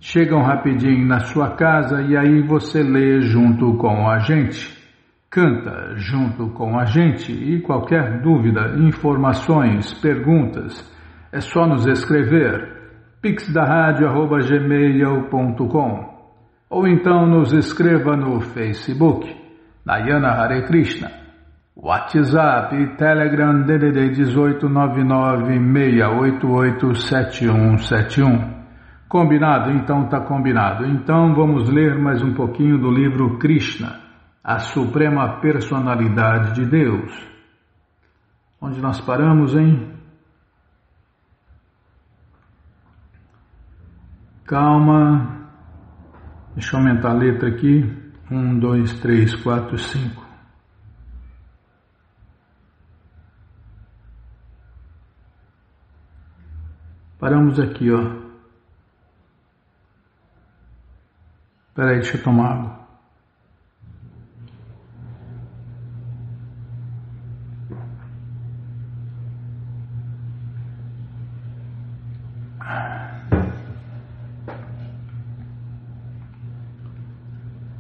[SPEAKER 1] chegam rapidinho na sua casa e aí você lê junto com a gente. Canta junto com a gente e qualquer dúvida, informações, perguntas, é só nos escrever pixdaradio@gmail.com ou então nos escreva no Facebook, Nayana Hare Krishna, WhatsApp e Telegram DDD 18996887171. Combinado? Então tá combinado. Então vamos ler mais um pouquinho do livro Krishna, a Suprema Personalidade de Deus. Onde nós paramos, hein? Calma. Deixa eu aumentar a letra aqui. 1, 2, 3, 4, 5. Paramos aqui, ó. Espera aí, deixa eu tomar água.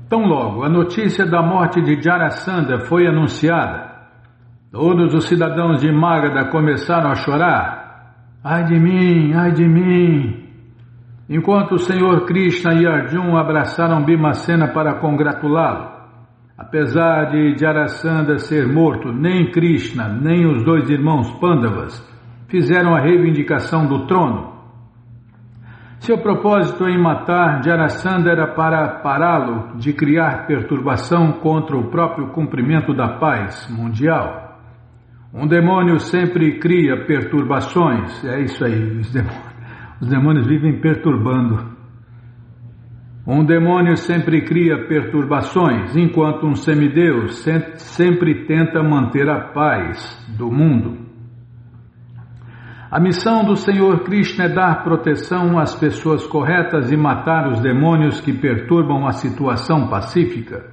[SPEAKER 1] Tão logo a notícia da morte de Jarasandha foi anunciada, todos os cidadãos de Magadha começaram a chorar. Ai de mim, ai de mim! Enquanto o Senhor Krishna e Arjuna abraçaram Bhimacena para congratulá-lo. Apesar de Jarasandha ser morto, nem Krishna, nem os dois irmãos Pandavas fizeram a reivindicação do trono. Seu propósito em matar Jarasandha era para pará-lo de criar perturbação contra o próprio cumprimento da paz mundial. Um demônio sempre cria perturbações, é isso aí, os demônios vivem perturbando. Um demônio sempre cria perturbações, enquanto um semideus sempre tenta manter a paz do mundo. A missão do Senhor Krishna é dar proteção às pessoas corretas e matar os demônios que perturbam a situação pacífica.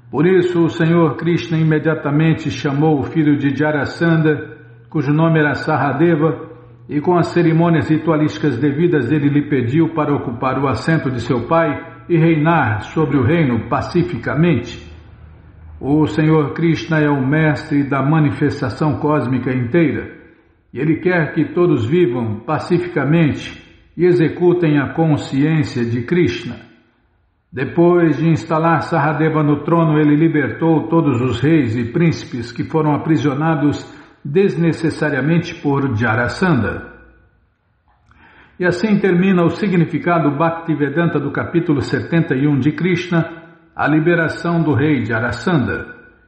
[SPEAKER 1] Por isso, o Senhor Krishna imediatamente chamou o filho de Jarasandha, cujo nome era Sahadeva, e com as cerimônias ritualísticas devidas ele lhe pediu para ocupar o assento de seu pai e reinar sobre o reino pacificamente. O Senhor Krishna é o mestre da manifestação cósmica inteira. E Ele quer que todos vivam pacificamente e executem a consciência de Krishna. Depois de instalar Sahadeva no trono, ele libertou todos os reis e príncipes que foram aprisionados desnecessariamente por Jarasandha. E assim termina o significado Bhaktivedanta do capítulo 71 de Krishna, a liberação do rei Jarasandha.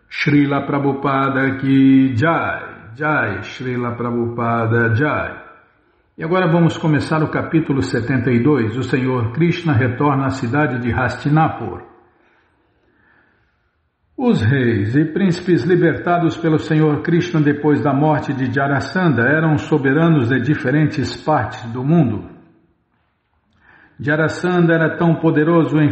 [SPEAKER 1] Srila Prabhupada Ki Jai. Jai, Srila Prabhupada Jai. E agora vamos começar o capítulo 72. O Senhor Krishna retorna à cidade de Hastinapur. Os reis e príncipes libertados pelo Senhor Krishna depois da morte de Jarasandha eram soberanos de diferentes partes do mundo. Jarasandha era tão poderoso em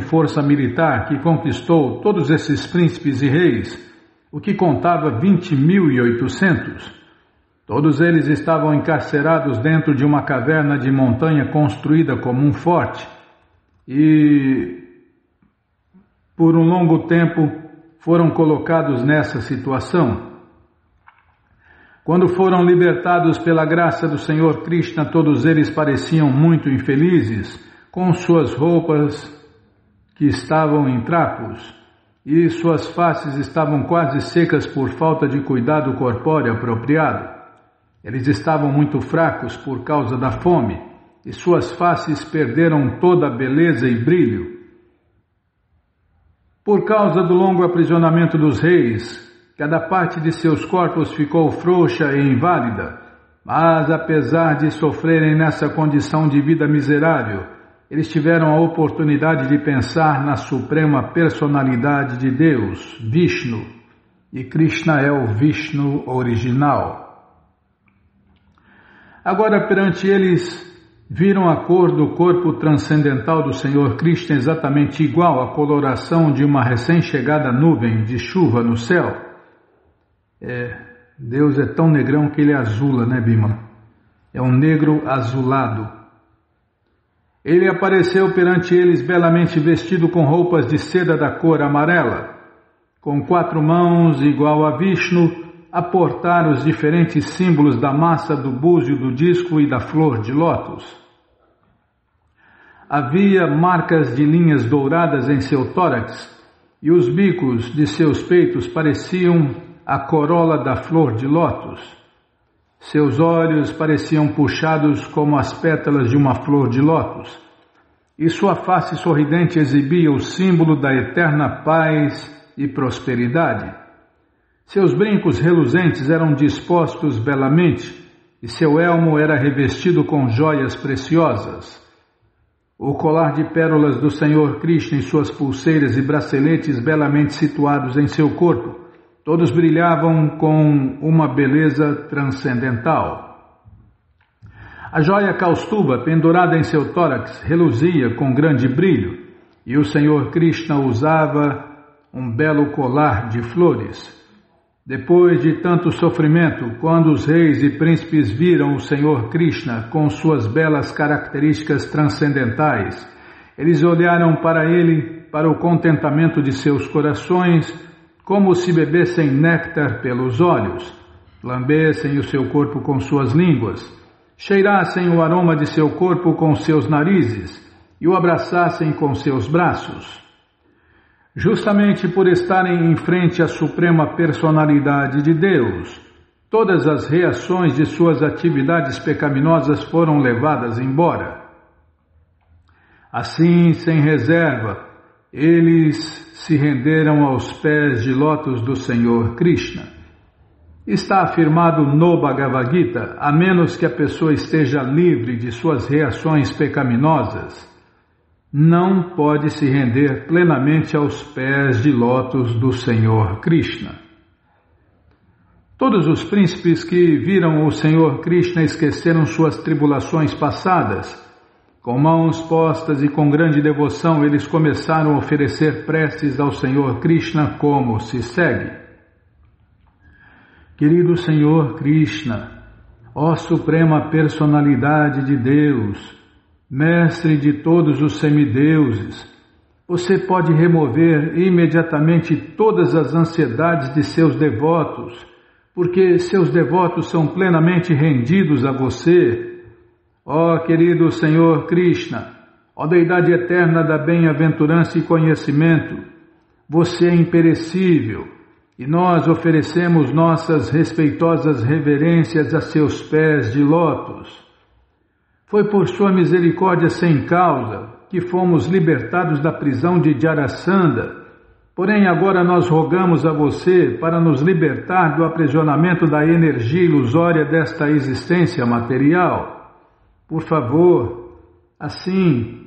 [SPEAKER 1] força militar que conquistou todos esses príncipes e reis, o que contava 20.800. Todos eles estavam encarcerados dentro de uma caverna de montanha construída como um forte e, por um longo tempo, foram colocados nessa situação. Quando foram libertados pela graça do Senhor Krishna, todos eles pareciam muito infelizes, com suas roupas que estavam em trapos, e suas faces estavam quase secas por falta de cuidado corpóreo apropriado. Eles estavam muito fracos por causa da fome, e suas faces perderam toda a beleza e brilho. Por causa do longo aprisionamento dos reis, cada parte de seus corpos ficou frouxa e inválida, mas apesar de sofrerem nessa condição de vida miserável, eles tiveram a oportunidade de pensar na suprema personalidade de Deus, Vishnu, e Krishna é o Vishnu original. Agora, perante eles, viram a cor do corpo transcendental do Senhor Krishna exatamente igual à coloração de uma recém-chegada nuvem de chuva no céu. Deus é tão negrão que ele azula, né, Bimala? É um negro azulado. Ele apareceu perante eles belamente vestido com roupas de seda da cor amarela, com 4 mãos igual a Vishnu, a portar os diferentes símbolos da massa do búzio do disco e da flor de lótus. Havia marcas de linhas douradas em seu tórax, e os bicos de seus peitos pareciam a corola da flor de lótus. Seus olhos pareciam puxados como as pétalas de uma flor de lótus, e sua face sorridente exibia o símbolo da eterna paz e prosperidade. Seus brincos reluzentes eram dispostos belamente, e seu elmo era revestido com joias preciosas. O colar de pérolas do Senhor Krishna e suas pulseiras e braceletes belamente situados em seu corpo, todos brilhavam com uma beleza transcendental. A joia Kaustuba, pendurada em seu tórax, reluzia com grande brilho, e o Senhor Krishna usava um belo colar de flores. Depois de tanto sofrimento, quando os reis e príncipes viram o Senhor Krishna com suas belas características transcendentais, eles olharam para ele, para o contentamento de seus corações, como se bebessem néctar pelos olhos, lambessem o seu corpo com suas línguas, cheirassem o aroma de seu corpo com seus narizes e o abraçassem com seus braços. Justamente por estarem em frente à suprema personalidade de Deus, todas as reações de suas atividades pecaminosas foram levadas embora. Assim, sem reserva, eles se renderam aos pés de lótus do Senhor Krishna. Está afirmado no Bhagavad Gita, a menos que a pessoa esteja livre de suas reações pecaminosas, não pode se render plenamente aos pés de lótus do Senhor Krishna. Todos os príncipes que viram o Senhor Krishna esqueceram suas tribulações passadas. Com mãos postas e com grande devoção, eles começaram a oferecer preces ao Senhor Krishna como se segue. Querido Senhor Krishna, ó Suprema Personalidade de Deus, Mestre de todos os semideuses, você pode remover imediatamente todas as ansiedades de seus devotos, porque seus devotos são plenamente rendidos a você. Ó querido Senhor Krishna, ó Deidade eterna da bem-aventurança e conhecimento, você é imperecível e nós oferecemos nossas respeitosas reverências a seus pés de lótus. Foi por sua misericórdia sem causa que fomos libertados da prisão de Jarasandha, porém agora nós rogamos a você para nos libertar do aprisionamento da energia ilusória desta existência material. Por favor, assim,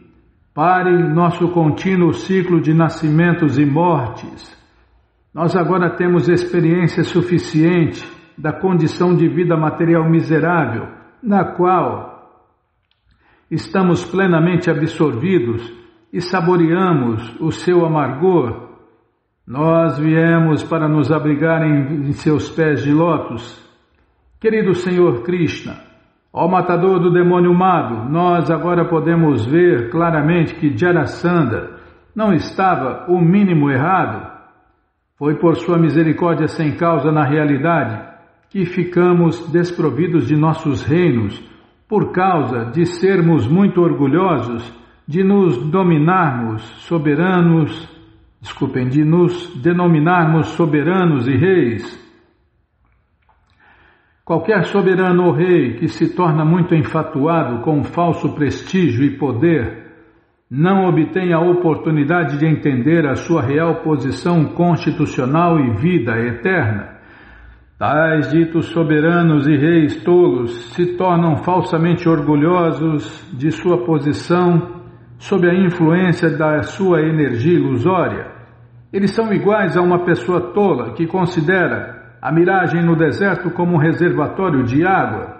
[SPEAKER 1] pare nosso contínuo ciclo de nascimentos e mortes. Nós agora temos experiência suficiente da condição de vida material miserável, na qual estamos plenamente absorvidos e saboreamos o seu amargor. Nós viemos para nos abrigar em seus pés de lótus. Querido Senhor Krishna, ó matador do demônio Mado, nós agora podemos ver claramente que Jarasandha não estava o mínimo errado. Foi por sua misericórdia sem causa na realidade que ficamos desprovidos de nossos reinos, por causa de sermos muito orgulhosos, de nos denominarmos soberanos e reis. Qualquer soberano ou rei que se torna muito enfatuado com falso prestígio e poder, não obtém a oportunidade de entender a sua real posição constitucional e vida eterna. Tais ditos soberanos e reis tolos se tornam falsamente orgulhosos de sua posição sob a influência da sua energia ilusória. Eles são iguais a uma pessoa tola que considera a miragem no deserto como um reservatório de água.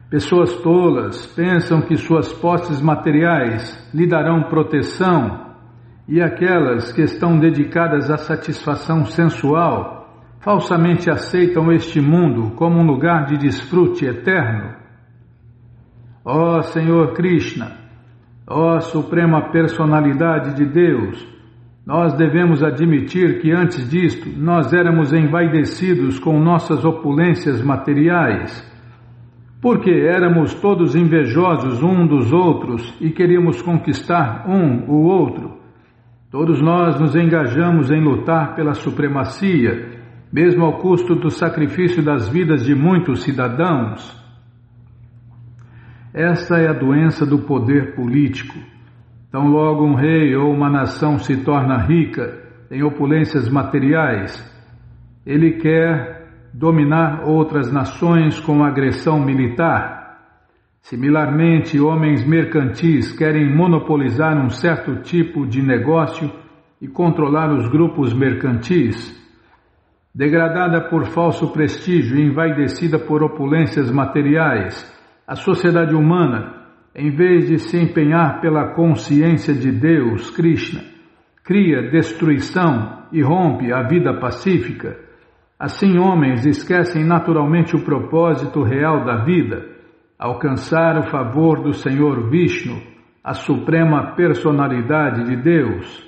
[SPEAKER 1] Pessoas tolas pensam que suas posses materiais lhe darão proteção e aquelas que estão dedicadas à satisfação sensual falsamente aceitam este mundo como um lugar de desfrute eterno. Ó Senhor Krishna, ó Suprema Personalidade de Deus, nós devemos admitir que antes disto nós éramos envaidecidos com nossas opulências materiais, porque éramos todos invejosos um dos outros e queríamos conquistar o outro. Todos nós nos engajamos em lutar pela supremacia, mesmo ao custo do sacrifício das vidas de muitos cidadãos. Esta é a doença do poder político. Tão logo um rei ou uma nação se torna rica em opulências materiais, ele quer dominar outras nações com agressão militar. Similarmente, homens mercantis querem monopolizar um certo tipo de negócio e controlar os grupos mercantis. Degradada por falso prestígio e envaidecida por opulências materiais, a sociedade humana, em vez de se empenhar pela consciência de Deus, Krishna, cria destruição e rompe a vida pacífica. Assim, homens esquecem naturalmente o propósito real da vida, alcançar o favor do Senhor Vishnu, a suprema personalidade de Deus.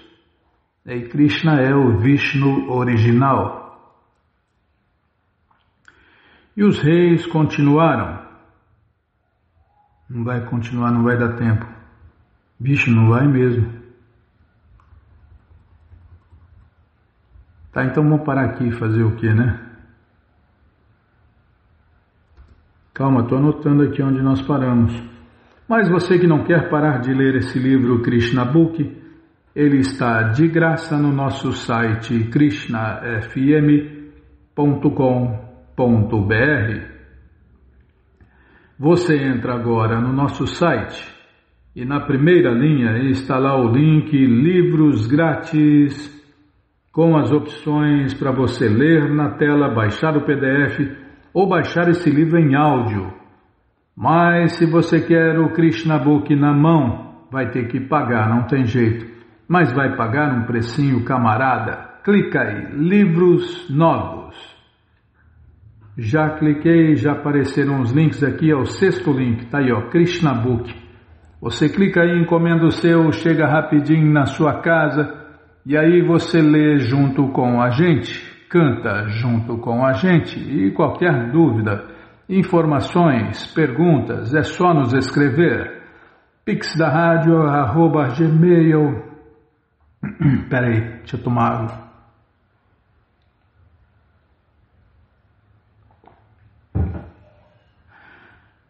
[SPEAKER 1] E Krishna é o Vishnu original. E os reis continuaram. Não vai continuar, não vai dar tempo. Bicho, não vai mesmo. Tá, então vamos parar aqui e fazer o que, né? Calma, estou anotando aqui onde nós paramos. Mas você que não quer parar de ler esse livro Krishna Book, ele está de graça no nosso site krishnafm.com.br. Você entra agora no nosso site e na primeira linha está lá o link Livros Grátis, com as opções para você ler na tela, baixar o PDF ou baixar esse livro em áudio. Mas se você quer o Krishna Book na mão, vai ter que pagar, não tem jeito. Mas vai pagar um precinho camarada. Clica aí, Livros Novos. Já cliquei, já apareceram os links aqui, é o 6º link, tá aí ó, Krishna Book. Você clica aí, encomenda o seu, chega rapidinho na sua casa e aí você lê junto com a gente, canta junto com a gente e qualquer dúvida, informações, perguntas, é só nos escrever. pixdaradio@gmail. Peraí, deixa eu tomar água.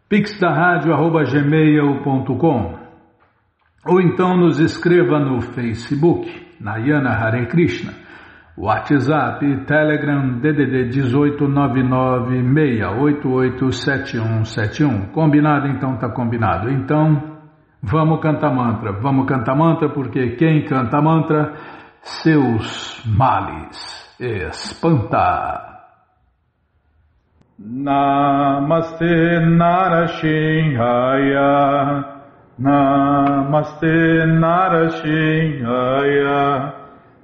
[SPEAKER 1] pixdaradio@gmail.com. Ou então nos escreva no Facebook, Narayana Hare Krishna, WhatsApp, Telegram, DDD 18996887171. Combinado? Então tá combinado. Então, vamos cantar mantra, porque quem canta mantra, seus males espanta. Namaste Narashinhaya, Namaste Narashinhaya,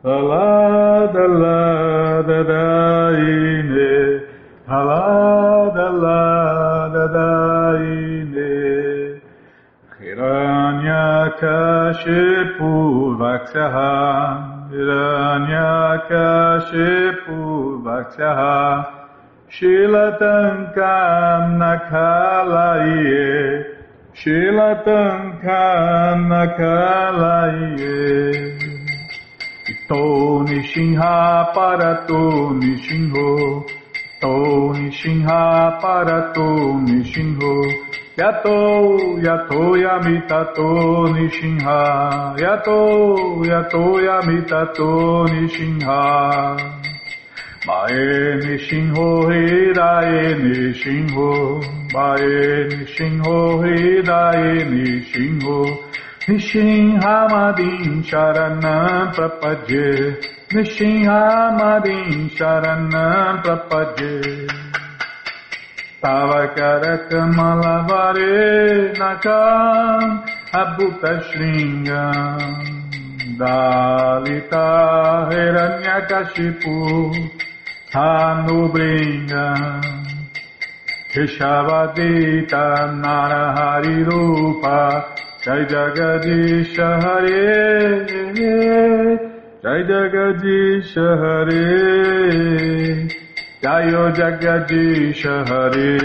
[SPEAKER 1] Aladadadaine, Aladadadaine, Hiranyakashipu Vaksyaha, Hiranyakashipu Vaksyaha, Shilatankam Nakalaye, Shilatankam Nakalaye, To Nishinha Parato Nishinho, To Nishinha Parato Nishinho,
[SPEAKER 2] Yato yato yamitato nishinha. Yato yato yamitato nishinha. Mae nishinho hidae nishinho. Mae nishinho hidae nishinho. Nishinhamadin sharanam prapadye. Nishinhamadin sharanam prapadye. Tavakara kamalavare nakam abhuta shringam. Dalita hiranyakashipu tanubringam. Keshavadita narahari rupa. Jai Jagadisha Hare, Jai Jagadisha Hare, Jayo Jagadisha Hare,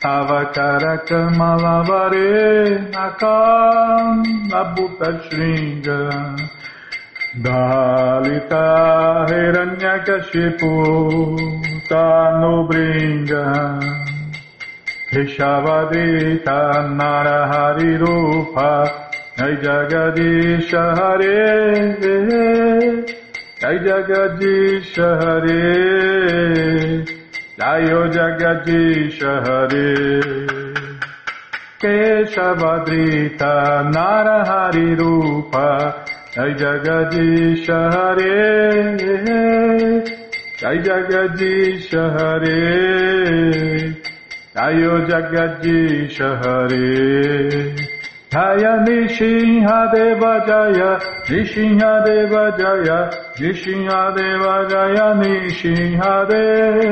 [SPEAKER 2] Avakara Kamalavare Nakam Abhuta Shringa, Dalita Hiranyakashipu Tanubringa. Keshavadita Narahari Rupa. Jai Jagadisha Hare, Jai Jagadisha Hare, Jayo Jagadisha Hare. Keshavadita Narahari Rupa. Jai Jagadisha Hare, Jai Jagadisha Hare, Jayo Jagadisha Hare. Jaya Nishinha Deva Jaya, Nishinha Deva Jaya, Nishinha Deva Jaya, Nishinha Deva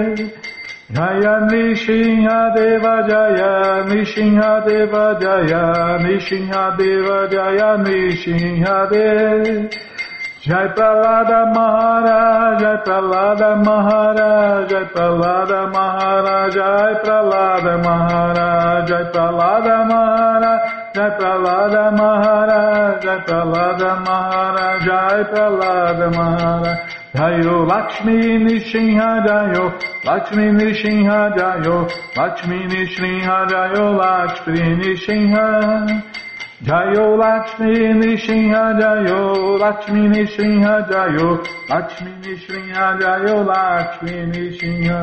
[SPEAKER 2] Jaya, Nishinha Deva Jaya, Nishinha Deva Jaya, Nishinha Deva Jaya, Nishinha Deva. Jai Pralada Maharaj, Jai Pralada Maharaj, Jai Pralada Maharaj, Jai Pralada Maharaj, Jai Pralada Maharaj, Jai Pralada Maharaj, Jai Pralada Maharaj, Jai Pralada Maharaj. Jayo Lakshmi Nishinha Jayo, Lakshmi Nishinha Jayo, Lakshmi Nishinha Jayo, Lakshmi Nishinha. Jayo Lakshmi Nishinha Jayo, Lakshmi Nishinha Jayo, Lakshmi Nishinha Jayo, Lakshmi Nishinha.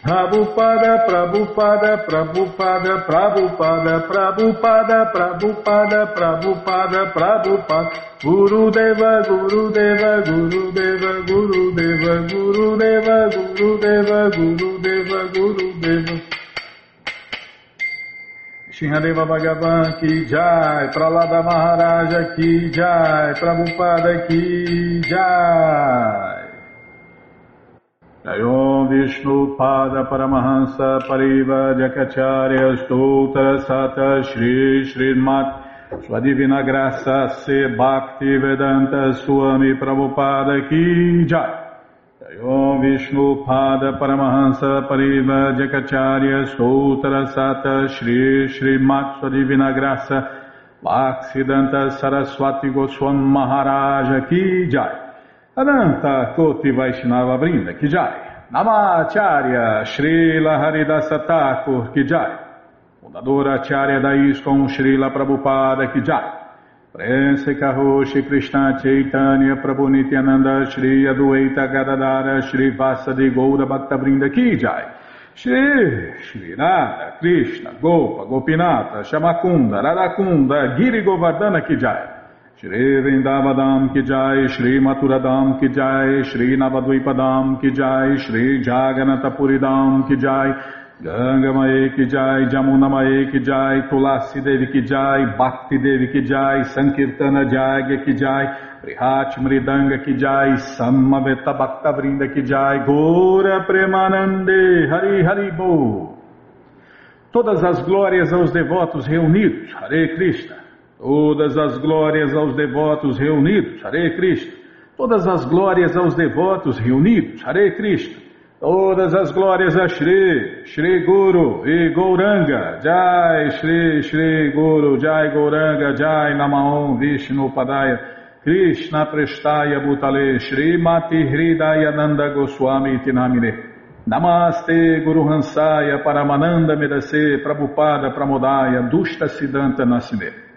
[SPEAKER 2] Prabhupada, Prabhupada, Prabhupada, Prabhupada, Prabhupada, Prabhupada, Prabhupada, Prabhupada, Gurudeva, Gurudeva, Gurudeva, Gurudeva, Gurudeva, Gurudeva, Gurudeva, Gurudeva. Shinhadeva Bhagavan ki jai, Pralada Maharaja ki jai, Prabhupada ki jai. Jayom Vishnu Pada Paramahansa Pariva Jakacharya Stoutra Sata Shri Srimat Sua Divina Graça Se Bhakti Vedanta Swami Prabhupada ki jai. Jayom Vishnu Pada Paramahansa Pariva Jakacharya Stoutra Sata Shri Srimat Sua Divina Graça Bhaksidanta Saraswati Goswami Maharaja ki jai. Ananta Koti Vaishnava Brinda ki jai. Namacharya Srila Haridasa Thakur ki jai. Fundadora Acharya da ISKCON Srila Prabhupada ki jai. Prense Karoshi Krishna Chaitanya Prabhu Nityananda Shri Adwaita Gadadara Shri Vasadi Goura Bhakta Brinda ki jai. Shri Radha Krishna Gopa Gopinata Shamakunda Radakunda Giri Govardhana ki jai. Shri Vrindavadam ki jai, Shri Maturadam ki jai, Shri Navadvipadam ki jai, Shri Jaganatapuridam ki jai, Ganga Mae ki jai, Jamuna Mae ki jai, Tulasi Devi ki jai, Bhakti Devi ki jai, Sankirtana Jagya ki jai, Prihat Mridanga ki jai, Samaveta Bhakta Vrinda ki jai, Gora Premanande, Hari Hari Bo. Todas as glórias aos devotos reunidos, Hare Krishna. Todas as glórias aos devotos reunidos, Hare Krishna. Todas as glórias aos devotos reunidos, Hare Krishna. Todas as glórias a Shri, Shri Guru e Gauranga, Jai Shri, Shri Guru, Jai Gauranga, Jai Namaon Vishnu Padaya, Krishna Prestaya Bhutale, Shri Mati Hridaya Nanda Goswami Tinamine. Namaste Guru Hansaya Paramananda Medase Prabhupada Pramodaya Dushta Siddhanta Nasime.